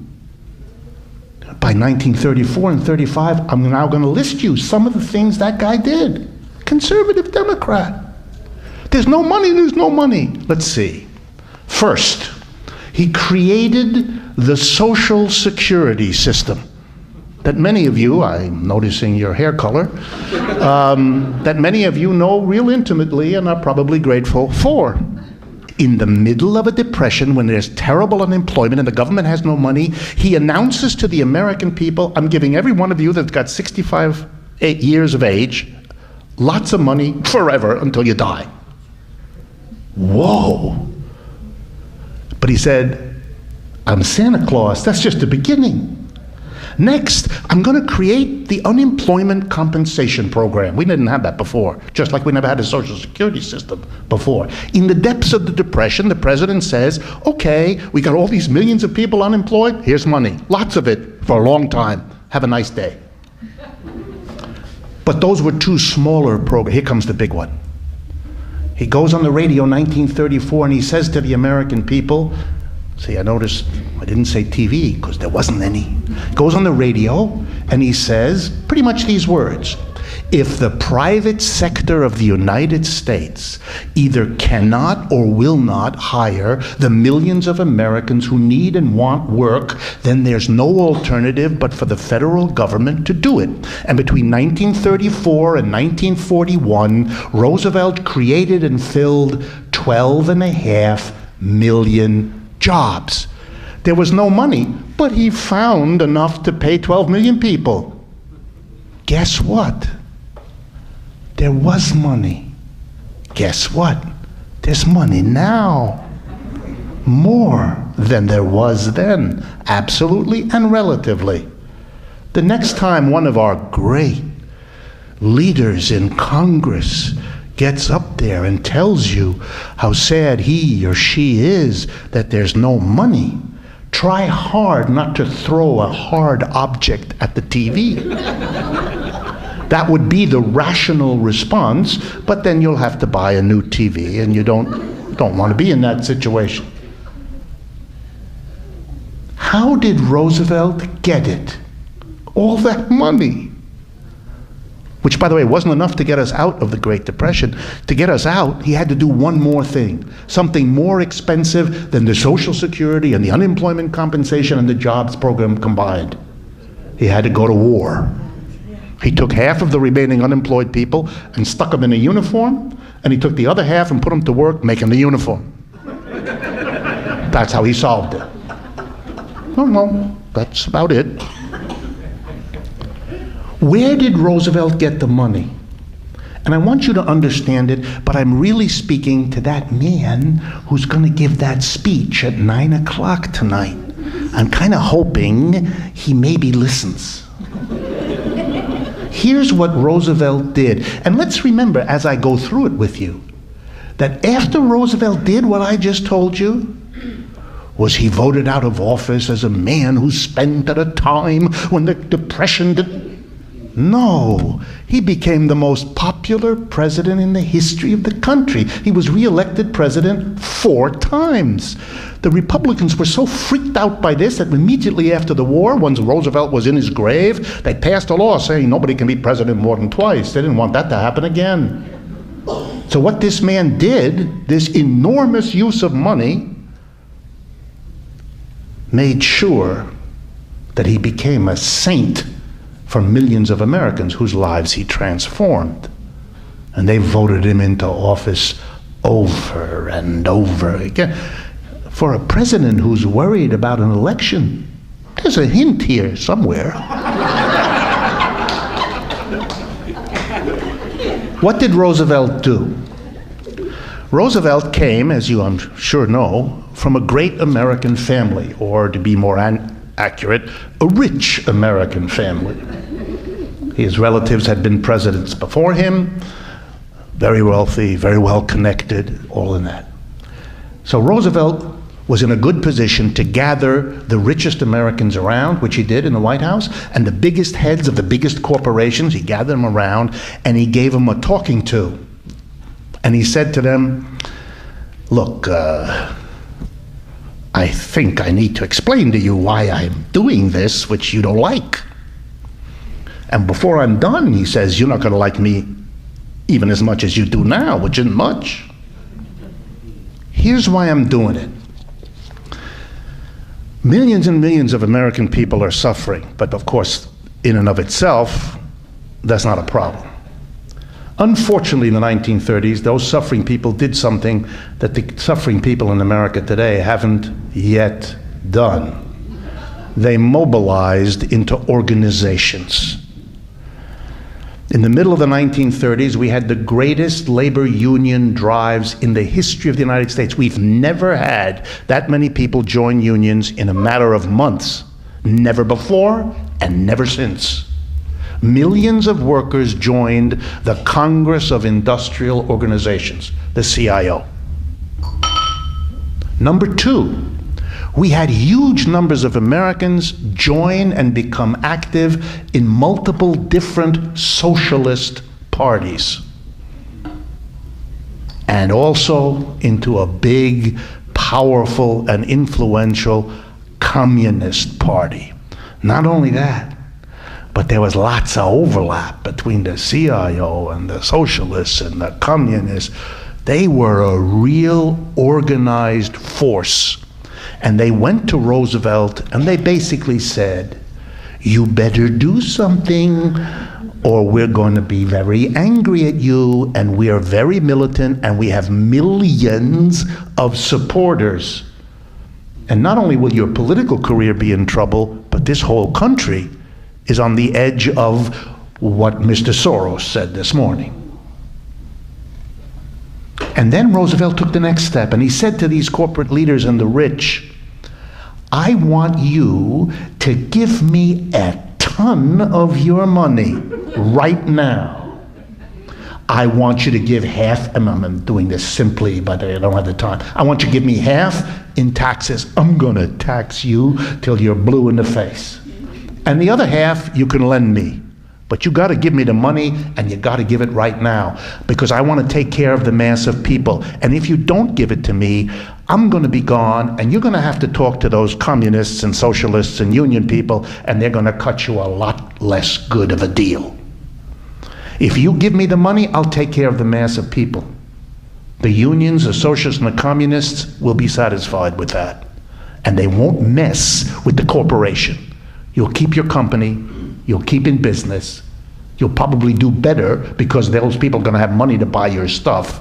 By 1934 and 35, I'm now going to list you some of the things that guy did. Conservative Democrat. There's no money, there's no money. Let's see. First, he created the Social Security system that many of you, I'm noticing your hair color, that many of you know real intimately and are probably grateful for. In the middle of a depression, when there's terrible unemployment and the government has no money, he announces to the American people, I'm giving every one of you that's got 65 years of age, lots of money forever until you die. Whoa. But he said, I'm Santa Claus, that's just the beginning. Next, I'm going to create the unemployment compensation program. We didn't have that before, just like we never had a social security system before. In the depths of the Depression, the president says, okay, we got all these millions of people unemployed, here's money. Lots of it for a long time. Have a nice day. But those were two smaller programs. Here comes the big one. He goes on the radio in 1934 and he says to the American people, see, I noticed I didn't say TV because there wasn't any. Goes on the radio and he says pretty much these words: if the private sector of the United States either cannot or will not hire the millions of Americans who need and want work, then there's no alternative but for the federal government to do it. And between 1934 and 1941, Roosevelt created and filled 12.5 million jobs. There was no money, but he found enough to pay 12 million people. Guess what? There was money. Guess what? There's money now. More than there was then, absolutely and relatively. The next time one of our great leaders in Congress gets up there and tells you how sad he or she is that there's no money, try hard not to throw a hard object at the TV. That would be the rational response, but then you'll have to buy a new TV, and you don't want to be in that situation. How did Roosevelt get it? All that money. Which, by the way, wasn't enough to get us out of the Great Depression. To get us out, he had to do one more thing, something more expensive than the Social Security and the unemployment compensation and the jobs program combined. He had to go to war. He took half of the remaining unemployed people and stuck them in a uniform, and he took the other half and put them to work making the uniform. That's how he solved it. No, that's about it. Where did Roosevelt get the money? And I want you to understand it, but I'm really speaking to that man who's going to give that speech at 9 o'clock tonight. I'm kind of hoping he maybe listens. Here's what Roosevelt did. And let's remember, as I go through it with you, that after Roosevelt did what I just told you, was he voted out of office as a man who spent at a time when the Depression did... No, he became the most popular president in the history of the country. He was re-elected president 4 times. The Republicans were so freaked out by this that immediately after the war, once Roosevelt was in his grave, they passed a law saying nobody can be president more than twice. They didn't want that to happen again. So what this man did, this enormous use of money, made sure that he became a saint for millions of Americans whose lives he transformed. And they voted him into office over and over again. For a president who's worried about an election, there's a hint here somewhere. What did Roosevelt do? Roosevelt came, as you I'm sure know, from a great American family, or to be more accurate, a rich American family. His relatives had been presidents before him, very wealthy, very well connected, all in that. So Roosevelt was in a good position to gather the richest Americans around, which he did in the White House, and the biggest heads of the biggest corporations. He gathered them around and he gave them a talking to. And he said to them, look, I think I need to explain to you why I'm doing this, which you don't like. And before I'm done, he says, you're not going to like me even as much as you do now, which isn't much. Here's why I'm doing it. Millions and millions of American people are suffering, but of course, in and of itself, that's not a problem. Unfortunately, in the 1930s, those suffering people did something that the suffering people in America today haven't yet done. They mobilized into organizations. In the middle of the 1930s, we had the greatest labor union drives in the history of the United States. We've never had that many people join unions in a matter of months. Never before and never since. Millions of workers joined the Congress of Industrial Organizations, the CIO. Number two, we had huge numbers of Americans join and become active in multiple different socialist parties, and also into a big, powerful, and influential communist party. Not only that, but there was lots of overlap between the CIO and the socialists and the communists. They were a real organized force. And they went to Roosevelt and they basically said, you better do something or we're going to be very angry at you, and we are very militant and we have millions of supporters. And not only will your political career be in trouble, but this whole country is on the edge of what Mr. Soros said this morning. And then Roosevelt took the next step, and he said to these corporate leaders and the rich, I want you to give me a ton of your money right now. I want you to give half, I'm doing this simply, but I don't have the time. I want you to give me half in taxes. I'm going to tax you till you're blue in the face. And the other half you can lend me. But you got to give me the money, and you got to give it right now, because I want to take care of the mass of people. And if you don't give it to me, I'm going to be gone, and you're going to have to talk to those communists and socialists and union people, and they're going to cut you a lot less good of a deal. If you give me the money, I'll take care of the mass of people. The unions, the socialists, and the communists will be satisfied with that. And they won't mess with the corporation. You'll keep your company. You'll keep in business. You'll probably do better because those people are going to have money to buy your stuff.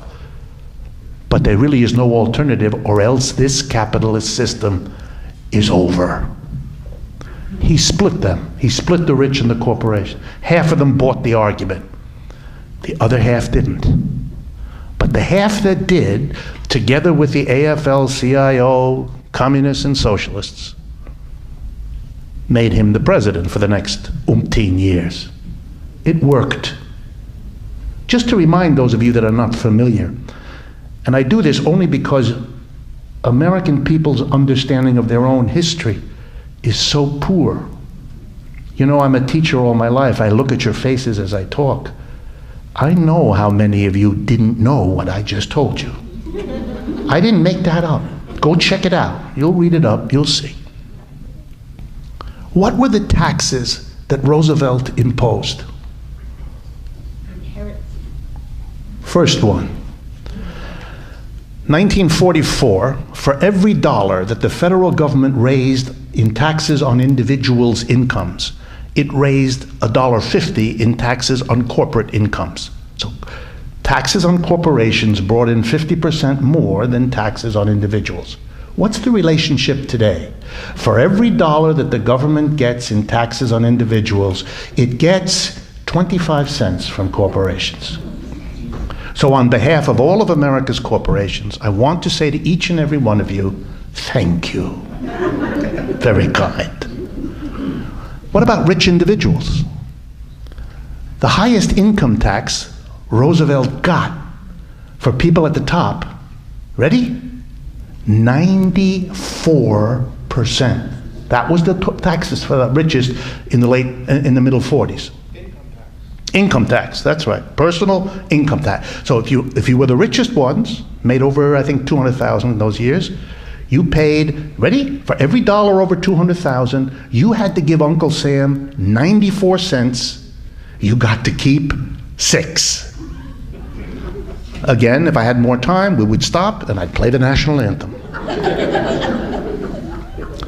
But there really is no alternative, or else this capitalist system is over. He split them. He split the rich and the corporation. Half of them bought the argument. The other half didn't. But the half that did, together with the AFL-CIO, communists and socialists, made him the president for the next umpteen years. It worked. Just to remind those of you that are not familiar, and I do this only because American people's understanding of their own history is so poor. You know, I'm a teacher all my life. I look at your faces as I talk. I know how many of you didn't know what I just told you. I didn't make that up. Go check it out. You'll read it up. You'll see. What were the taxes that Roosevelt imposed? First one, 1944, for every dollar that the federal government raised in taxes on individuals' incomes, it raised $1.50 in taxes on corporate incomes. So taxes on corporations brought in 50% more than taxes on individuals. What's the relationship today? For every dollar that the government gets in taxes on individuals, it gets 25 cents from corporations. So on behalf of all of America's corporations, I want to say to each and every one of you, thank you. Very kind. What about rich individuals? The highest income tax Roosevelt got for people at the top, ready? 94%. That was the taxes for the richest in the middle 40s. Income tax, that's right. Personal income tax. So if you were the richest ones, made over, I think, 200,000 in those years, you paid, ready? For every dollar over 200,000, you had to give Uncle Sam 94 cents. You got to keep 6. Again, if I had more time, we would stop and I'd play the national anthem.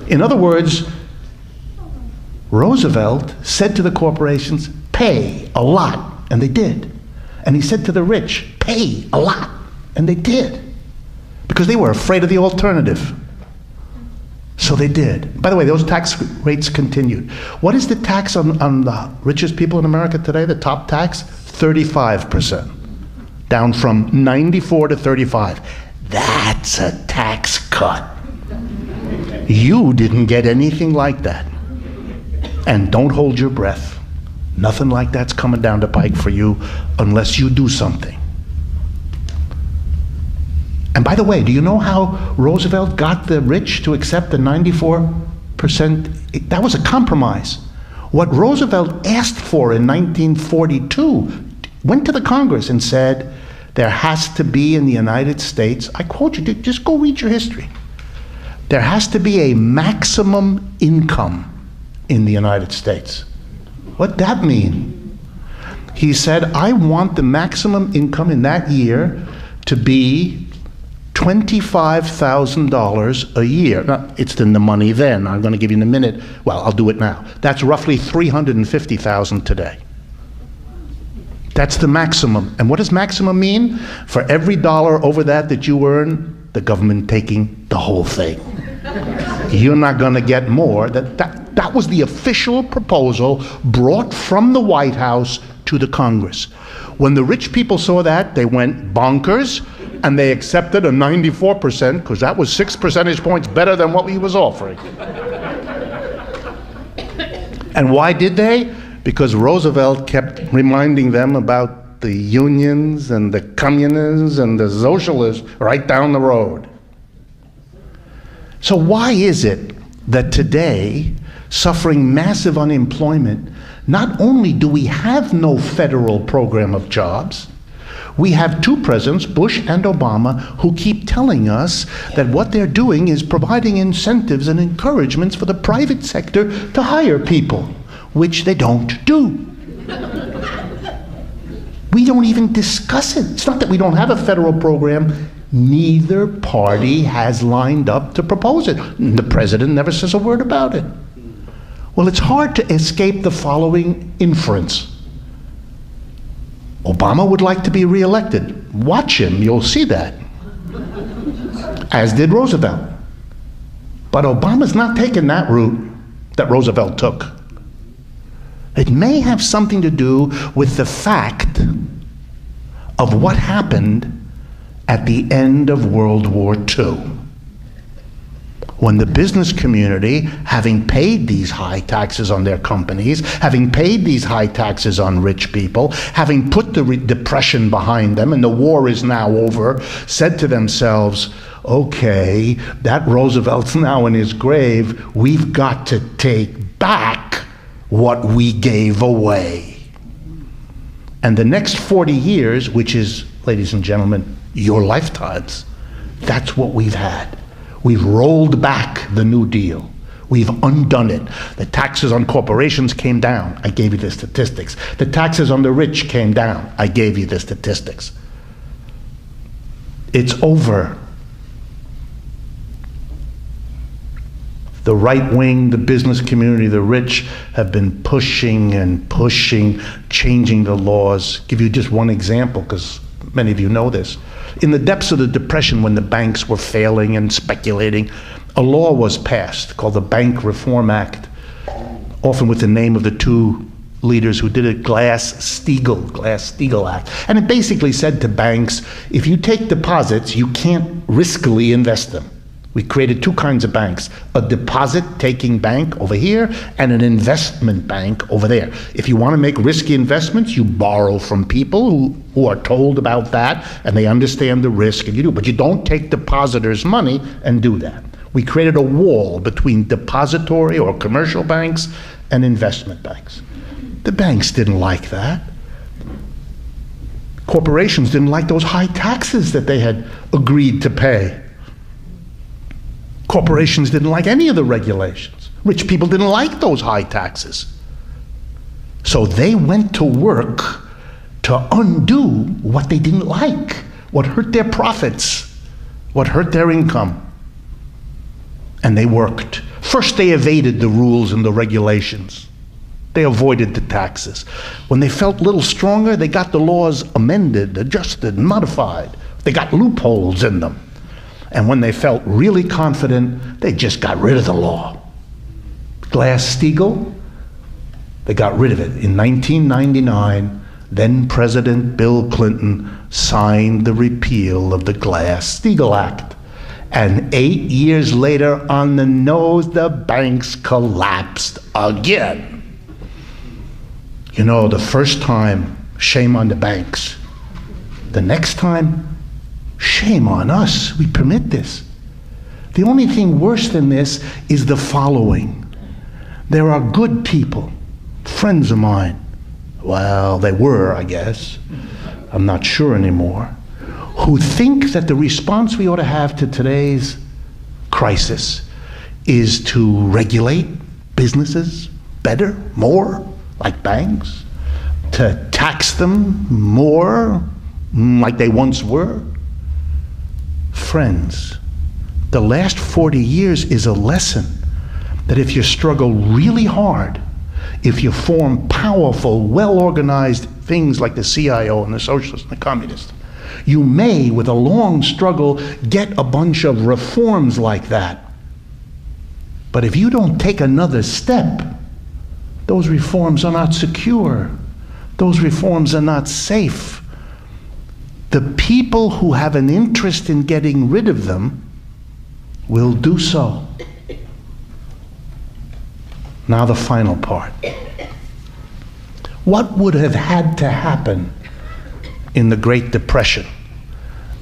In other words, Roosevelt said to the corporations, pay a lot, and they did. And he said to the rich, pay a lot, and they did. Because they were afraid of the alternative. So they did. By the way, those tax rates continued. What is the tax on the richest people in America today, the top tax? 35%. Down from 94 to 35. That's a tax cut. You didn't get anything like that. And don't hold your breath. Nothing like that's coming down the pike for you unless you do something. And by the way, do you know how Roosevelt got the rich to accept the 94%? That was a compromise. What Roosevelt asked for in 1942, went to the Congress and said, there has to be in the United States, I quote you, just go read your history. There has to be a maximum income in the United States. What'd that mean? He said, I want the maximum income in that year to be $25,000 a year. Now, it's in the money then. I'm going to give you in a minute. Well, I'll do it now. That's roughly $350,000 today. That's the maximum. And what does maximum mean? For every dollar over that you earn, the government taking the whole thing. You're not going to get more. That was the official proposal brought from the White House to the Congress. When the rich people saw that, they went bonkers, and they accepted a 94%, because that was 6 percentage points better than what he was offering. And why did they? Because Roosevelt kept reminding them about the unions and the communists and the socialists right down the road. So why is it that today, suffering massive unemployment, not only do we have no federal program of jobs, we have two presidents, Bush and Obama, who keep telling us that what they're doing is providing incentives and encouragements for the private sector to hire people, which they don't do. We don't even discuss it. It's not that we don't have a federal program. Neither party has lined up to propose it. The president never says a word about it. Well, it's hard to escape the following inference. Obama would like to be reelected. Watch him, you'll see that. As did Roosevelt. But Obama's not taking that route that Roosevelt took. It may have something to do with the fact of what happened at the end of World War II. When the business community, having paid these high taxes on their companies, having paid these high taxes on rich people, having put the depression behind them, and the war is now over, said to themselves, okay, that Roosevelt's now in his grave, we've got to take back what we gave away. And the next 40 years, which is, ladies and gentlemen, your lifetimes, that's what we've had. We've rolled back the New Deal. We've undone it. The taxes on corporations came down. I gave you the statistics. The taxes on the rich came down. I gave you the statistics. It's over. The right wing, the business community, the rich have been pushing and pushing, changing the laws. Give you just one example, because many of you know this. In the depths of the Depression, when the banks were failing and speculating, a law was passed called the Bank Reform Act, often with the name of the two leaders who did it, Glass-Steagall Act. And it basically said to banks, if you take deposits, you can't riskily invest them. We created two kinds of banks, a deposit-taking bank over here and an investment bank over there. If you want to make risky investments, you borrow from people who are told about that and they understand the risk, and you do. But you don't take depositors' money and do that. We created a wall between depository or commercial banks and investment banks. The banks didn't like that. Corporations didn't like those high taxes that they had agreed to pay. Corporations didn't like any of the regulations. Rich people didn't like those high taxes. So they went to work to undo what they didn't like, what hurt their profits, what hurt their income. And they worked. First, they evaded the rules and the regulations. They avoided the taxes. When they felt a little stronger, they got the laws amended, adjusted, modified. They got loopholes in them. And when they felt really confident, they just got rid of the law. Glass-Steagall, they got rid of it. In 1999, then President Bill Clinton signed the repeal of the Glass-Steagall Act. And 8 years later, on the nose, the banks collapsed again. You know, the first time, shame on the banks. The next time, shame on us. We permit this. The only thing worse than this is the following. There are good people, friends of mine. Well, they were, I guess. I'm not sure anymore. Who think that the response we ought to have to today's crisis is to regulate businesses better, more, like banks, to tax them more, like they once were. Friends, the last 40 years is a lesson that if you struggle really hard, if you form powerful, well-organized things like the CIO and the socialists and the communists, you may, with a long struggle, get a bunch of reforms like that. But if you don't take another step, those reforms are not secure. Those reforms are not safe. The people who have an interest in getting rid of them will do so. Now the final part. What would have had to happen in the Great Depression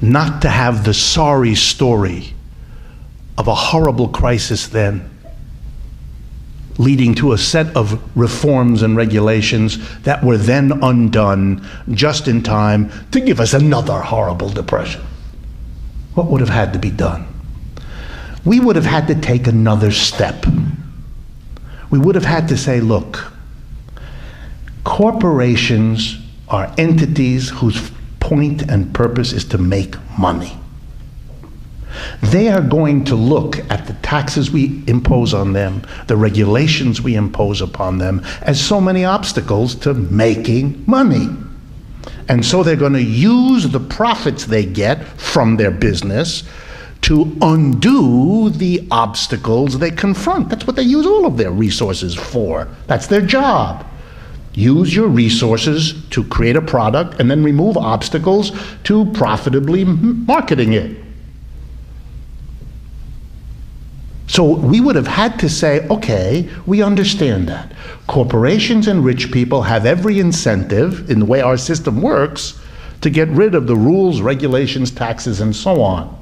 not to have the sorry story of a horrible crisis then, leading to a set of reforms and regulations that were then undone just in time to give us another horrible depression? What would have had to be done? We would have had to take another step. We would have had to say, look, corporations are entities whose point and purpose is to make money. They are going to look at the taxes we impose on them, the regulations we impose upon them, as so many obstacles to making money. And so they're going to use the profits they get from their business to undo the obstacles they confront. That's what they use all of their resources for. That's their job. Use your resources to create a product and then remove obstacles to profitably marketing it. So we would have had to say, okay, we understand that. Corporations and rich people have every incentive, in the way our system works, to get rid of the rules, regulations, taxes, and so on.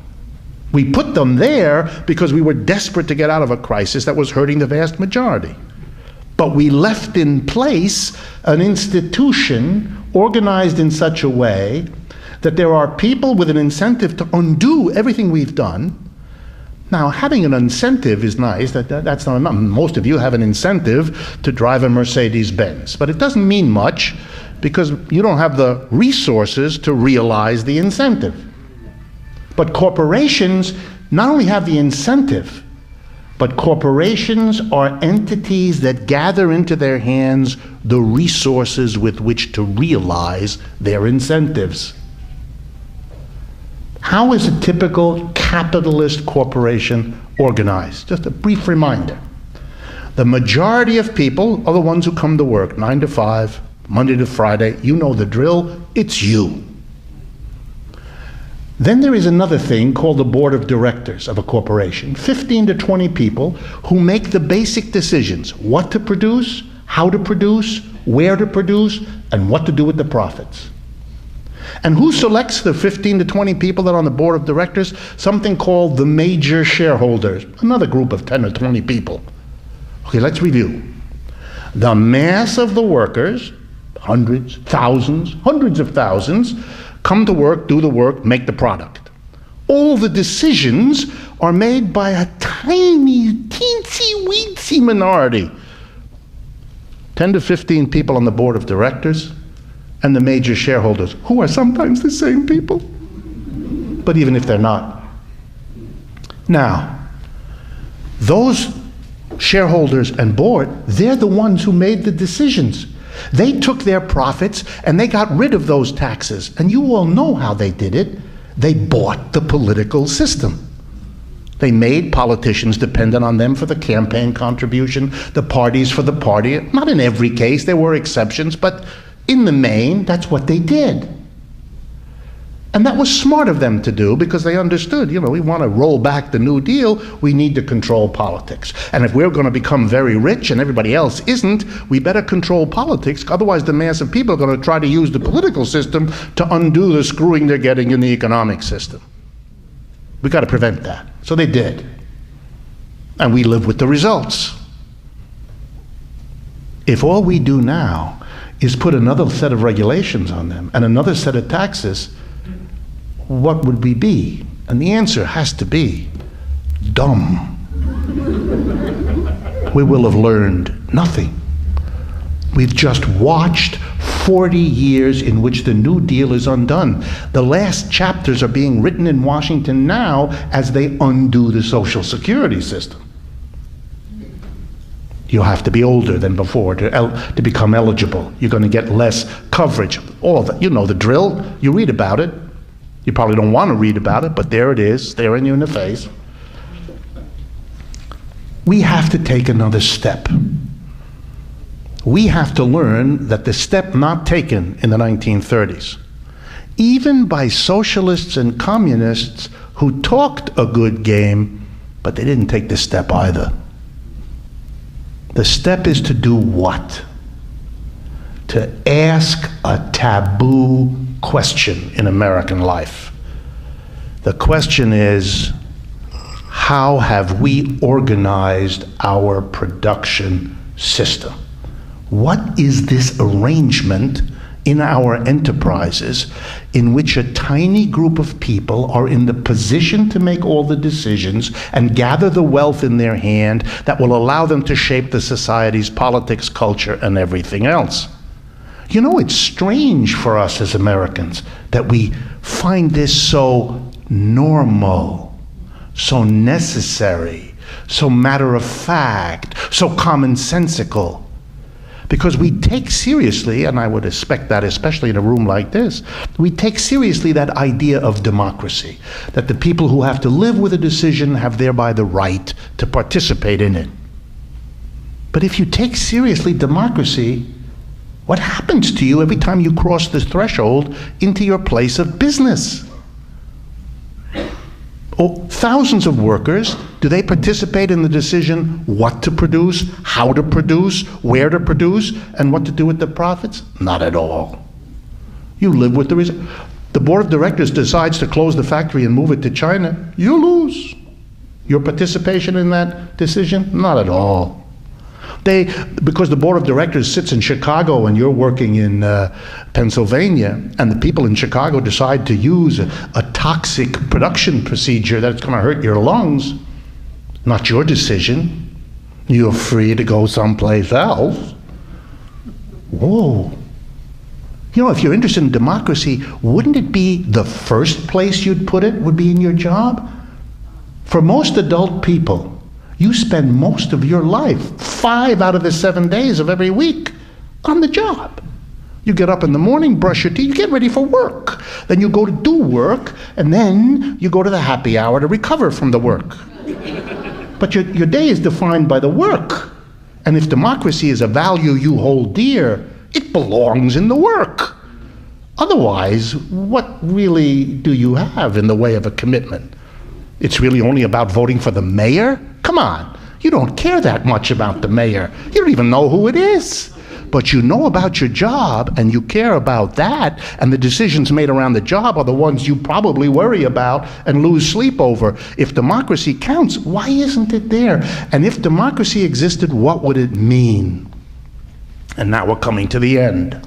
We put them there because we were desperate to get out of a crisis that was hurting the vast majority. But we left in place an institution organized in such a way that there are people with an incentive to undo everything we've done. Now, having an incentive is nice. That's not enough. Most of you have an incentive to drive a Mercedes-Benz, but it doesn't mean much because you don't have the resources to realize the incentive. But corporations not only have the incentive, but corporations are entities that gather into their hands the resources with which to realize their incentives. How is a typical capitalist corporation organized? Just a brief reminder. The majority of people are the ones who come to work 9 to 5, Monday to Friday. You know the drill. It's you. Then there is another thing called the board of directors of a corporation, 15 to 20 people who make the basic decisions: what to produce, how to produce, where to produce, and what to do with the profits. And who selects the 15 to 20 people that are on the board of directors? Something called the major shareholders, another group of 10 or 20 people. Okay, let's review. The mass of the workers, hundreds, thousands, hundreds of thousands, come to work, do the work, make the product. All the decisions are made by a tiny, teensy-weensy minority. 10 to 15 people on the board of directors and the major shareholders, who are sometimes the same people, but even if they're not. Now, those shareholders and board, they're the ones who made the decisions. They took their profits and they got rid of those taxes. And you all know how they did it. They bought the political system. They made politicians dependent on them for the campaign contribution, the parties for the party. Not in every case, there were exceptions, but in the main, that's what they did. And that was smart of them to do because they understood, we want to roll back the New Deal, we need to control politics. And if we're going to become very rich and everybody else isn't, we better control politics, otherwise the mass of people are going to try to use the political system to undo the screwing they're getting in the economic system. We got to prevent that. So they did. And we live with the results. If all we do now is put another set of regulations on them and another set of taxes, what would we be? And the answer has to be dumb. We will have learned nothing. We've just watched 40 years in which the New Deal is undone. The last chapters are being written in Washington now as they undo the Social Security system. You'll have to be older than before to become eligible. You're going to get less coverage. All of that. You know the drill. You read about it. You probably don't want to read about it, but there it is, staring you in the face. We have to take another step. We have to learn that the step not taken in the 1930s, even by socialists and communists who talked a good game, but they didn't take the step either. The step is to do what? To ask a taboo question in American life. The question is, how have we organized our production system? What is this arrangement in our enterprises in which a tiny group of people are in the position to make all the decisions and gather the wealth in their hand that will allow them to shape the society's politics, culture, and everything else? It's strange for us as Americans that we find this so normal, so necessary, so matter of fact, so commonsensical. Because we take seriously, and I would expect that especially in a room like this, we take seriously that idea of democracy, that the people who have to live with a decision have thereby the right to participate in it. But if you take seriously democracy, what happens to you every time you cross the threshold into your place of business? Thousands of workers, do they participate in the decision what to produce, how to produce, where to produce, and what to do with the profits? Not at all. You live with the result. The board of directors decides to close the factory and move it to China, you lose. Your participation in that decision? Not at all. Because the board of directors sits in Chicago and you're working in Pennsylvania, and the people in Chicago decide to use a toxic production procedure that's going to hurt your lungs, not your decision. You're free to go someplace else. Whoa. If you're interested in democracy, wouldn't it be the first place you'd put it would be in your job? For most adult people, you spend most of your life, 5 out of the 7 days of every week, on the job. You get up in the morning, brush your teeth, you get ready for work. Then you go to do work, and then you go to the happy hour to recover from the work. But your day is defined by the work. And if democracy is a value you hold dear, it belongs in the work. Otherwise, what really do you have in the way of a commitment? It's really only about voting for the mayor? Come on, you don't care that much about the mayor. You don't even know who it is. But you know about your job, and you care about that, and the decisions made around the job are the ones you probably worry about and lose sleep over. If democracy counts, why isn't it there? And if democracy existed, what would it mean? And now we're coming to the end.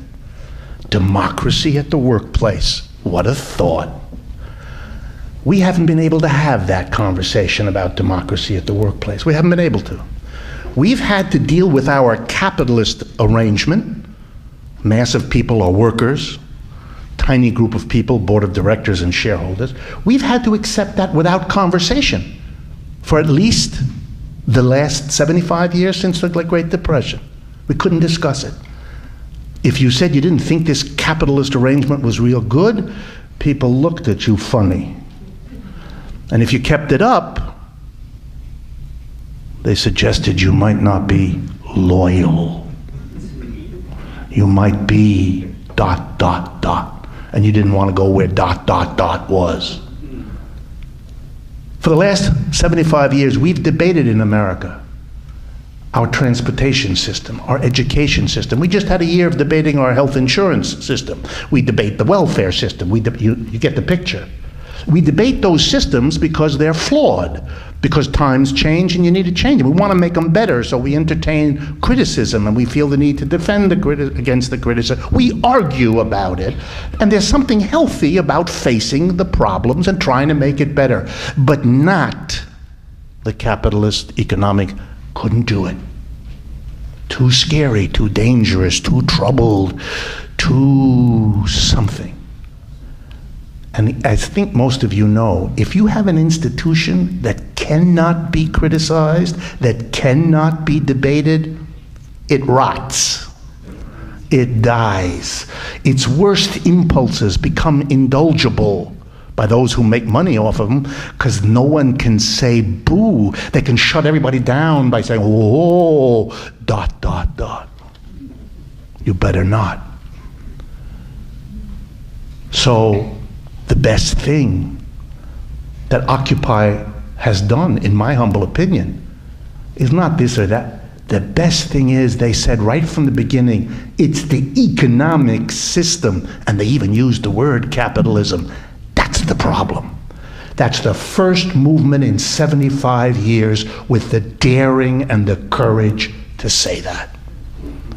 Democracy at the workplace. What a thought. We haven't been able to have that conversation about democracy at the workplace. We haven't been able to. We've had to deal with our capitalist arrangement. Mass of people are workers, tiny group of people, board of directors and shareholders. We've had to accept that without conversation for at least the last 75 years since the Great Depression. We couldn't discuss it. If you said you didn't think this capitalist arrangement was real good, people looked at you funny. And if you kept it up, they suggested you might not be loyal. You might be ... and you didn't want to go where ... was. For the last 75 years, we've debated in America our transportation system, our education system. We just had a year of debating our health insurance system. We debate the welfare system. You get the picture. We debate those systems because they're flawed, because times change and you need to change them. We want to make them better, so we entertain criticism and we feel the need to defend against the criticism. We argue about it, and there's something healthy about facing the problems and trying to make it better, but not the capitalist economic. Couldn't do it. Too scary, too dangerous, too troubled, too something. And I think most of you know, if you have an institution that cannot be criticized, that cannot be debated, it rots. It dies. Its worst impulses become indulgible by those who make money off of them, because no one can say boo. They can shut everybody down by saying, oh, ... You better not. So the best thing that Occupy has done, in my humble opinion, is not this or that. The best thing is, they said right from the beginning, it's the economic system, and they even used the word capitalism. That's the problem. That's the first movement in 75 years with the daring and the courage to say that.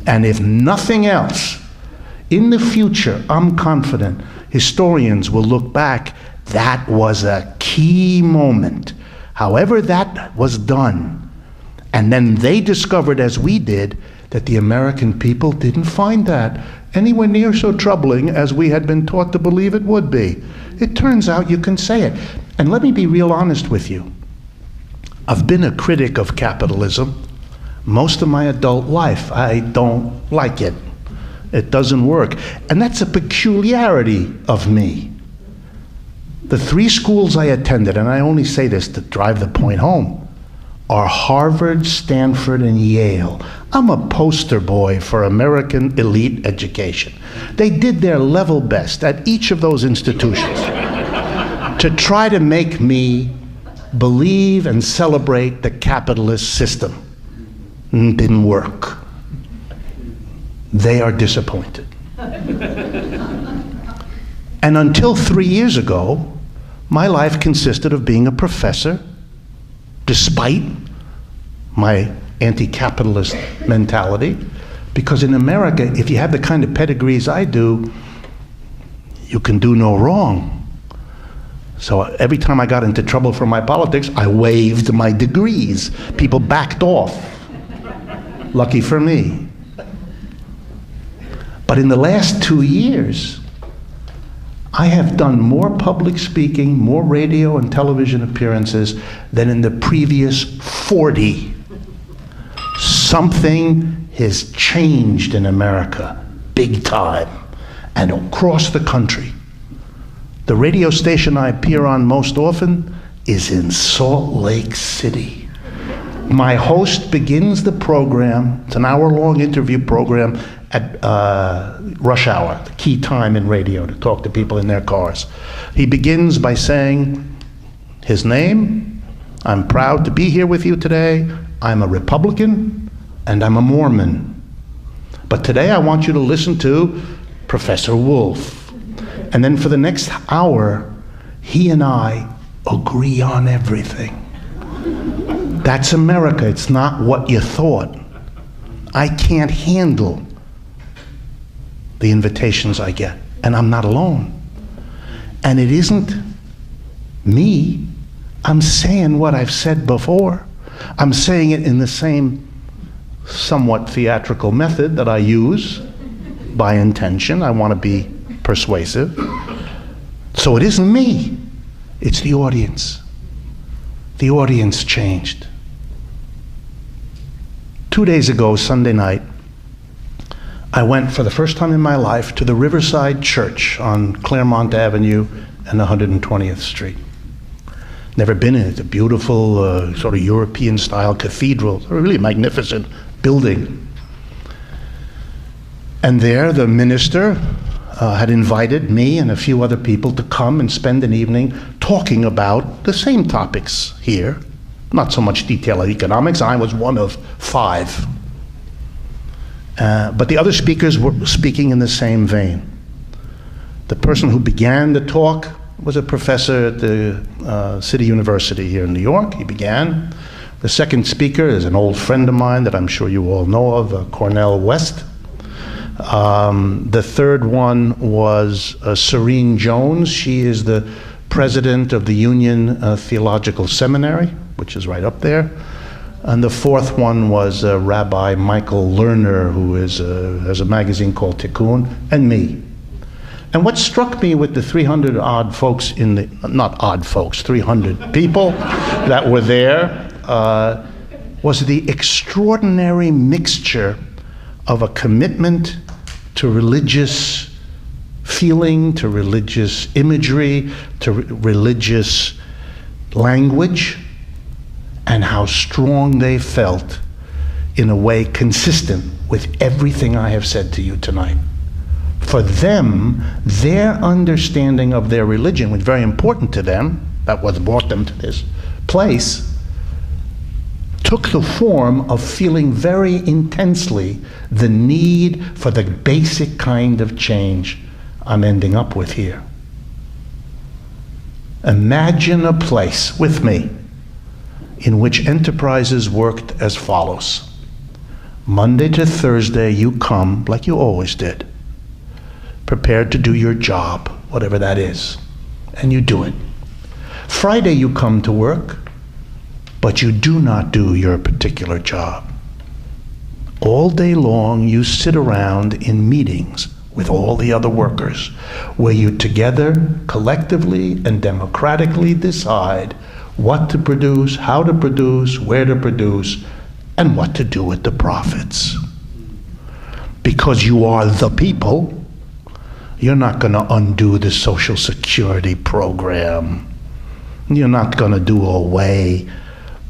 And if nothing else, in the future, I'm confident, historians will look back, that was a key moment. However that was done, and then they discovered, as we did, that the American people didn't find that anywhere near so troubling as we had been taught to believe it would be. It turns out you can say it. And let me be real honest with you. I've been a critic of capitalism most of my adult life. I don't like it. It doesn't work. And that's a peculiarity of me. The three schools I attended, and I only say this to drive the point home, are Harvard, Stanford, and Yale. I'm a poster boy for American elite education. They did their level best at each of those institutions to try to make me believe and celebrate the capitalist system. Didn't work. They are disappointed. And until 3 years ago, my life consisted of being a professor, despite my anti-capitalist mentality, because in America, if you have the kind of pedigrees I do, you can do no wrong. So every time I got into trouble for my politics, I waived my degrees. People backed off. Lucky for me. But in the last 2 years, I have done more public speaking, more radio and television appearances than in the previous 40. Something has changed in America, big time, and across the country. The radio station I appear on most often is in Salt Lake City. My host begins the program, it's an hour-long interview program, at rush hour, the key time in radio to talk to people in their cars. He begins by saying his name, I'm proud to be here with you today, I'm a Republican, and I'm a Mormon. But today I want you to listen to Professor Wolf. And then for the next hour, he and I agree on everything. That's America, it's not what you thought. I can't handle the invitations I get, and I'm not alone. And it isn't me. I'm saying what I've said before. I'm saying it in the same somewhat theatrical method that I use by intention. I want to be persuasive. So it isn't me, it's the audience. The audience changed. 2 days ago, Sunday night, I went for the first time in my life to the Riverside Church on Claremont Avenue and 120th Street. Never been in it. It's a beautiful sort of European-style cathedral, a really magnificent building. And there, the minister, had invited me and a few other people to come and spend an evening talking about the same topics here. Not so much detail of economics. I was one of 5. But the other speakers were speaking in the same vein. The person who began the talk was a professor at the City University here in New York. He began. The second speaker is an old friend of mine that I'm sure you all know of, Cornel West. The third one was Serene Jones. She is the president of the Union Theological Seminary, which is right up there. And the fourth one was Rabbi Michael Lerner, who has a magazine called Tikkun, and me. And what struck me with the 300 odd folks not odd folks, 300 people that were there, was the extraordinary mixture of a commitment to religious feeling, to religious imagery, to religious language, and how strong they felt in a way consistent with everything I have said to you tonight. For them, their understanding of their religion was very important to them. That was brought them to this place. Took the form of feeling very intensely the need for the basic kind of change I'm ending up with here. Imagine a place with me in which enterprises worked as follows. Monday to Thursday, you come like you always did, prepared to do your job, whatever that is, and you do it. Friday, you come to work, but you do not do your particular job. All day long, you sit around in meetings with all the other workers, where you together, collectively and democratically decide what to produce, how to produce, where to produce, and what to do with the profits. Because you are the people, you're not going to undo the Social Security program. You're not going to do away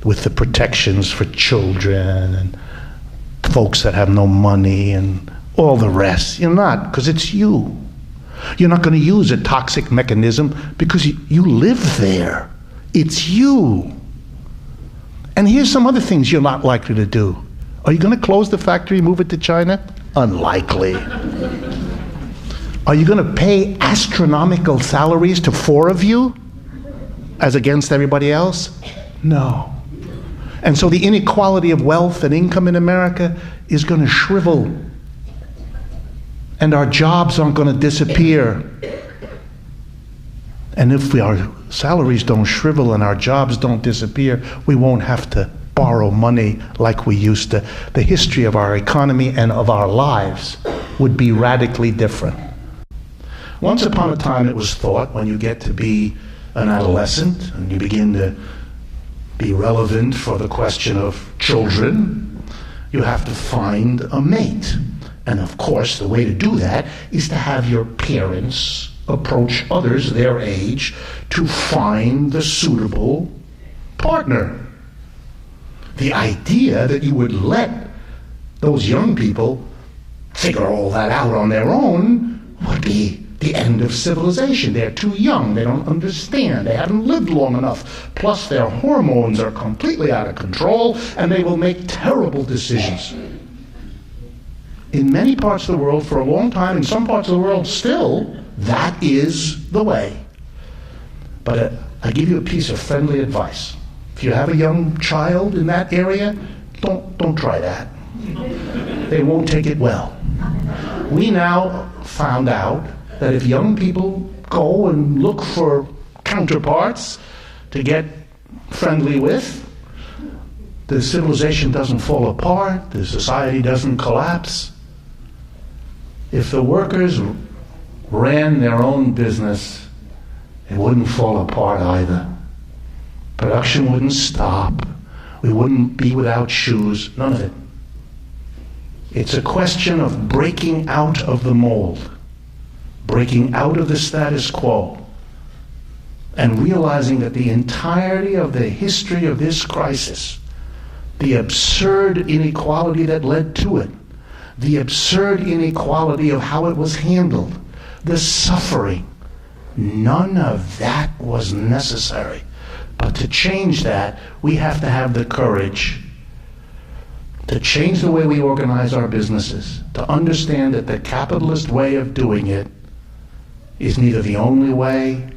with the protections for children and folks that have no money and all the rest. You're not, because it's you. You're not going to use a toxic mechanism because you live there. It's you. And here's some other things you're not likely to do. Are you going to close the factory, move it to China? Unlikely. Are you going to pay astronomical salaries to 4 of you as against everybody else? No. And so the inequality of wealth and income in America is going to shrivel. And our jobs aren't going to disappear. And if our salaries don't shrivel and our jobs don't disappear, we won't have to borrow money like we used to. The history of our economy and of our lives would be radically different. Once upon a time it was thought, when you get to be an adolescent and you begin to be relevant for the question of children, you have to find a mate. And of course, the way to do that is to have your parents approach others their age to find the suitable partner. The idea that you would let those young people figure all that out on their own would be the end of civilization. They're too young, they don't understand, they haven't lived long enough, plus their hormones are completely out of control and they will make terrible decisions. In many parts of the world, for a long time, in some parts of the world still, that is the way. But I give you a piece of friendly advice. If you have a young child in that area, don't try that. They won't take it well. We now found out that if young people go and look for counterparts to get friendly with, the civilization doesn't fall apart, the society doesn't collapse. If the workers ran their own business, it wouldn't fall apart either. Production wouldn't stop. We wouldn't be without shoes, none of it. It's a question of breaking out of the mold, breaking out of the status quo, and realizing that the entirety of the history of this crisis, the absurd inequality that led to it, the absurd inequality of how it was handled, the suffering. None of that was necessary. But to change that, we have to have the courage to change the way we organize our businesses, to understand that the capitalist way of doing it is neither the only way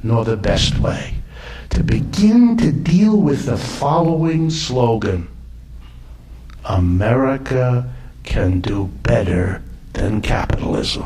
nor the best way. To begin to deal with the following slogan: America can do better than capitalism.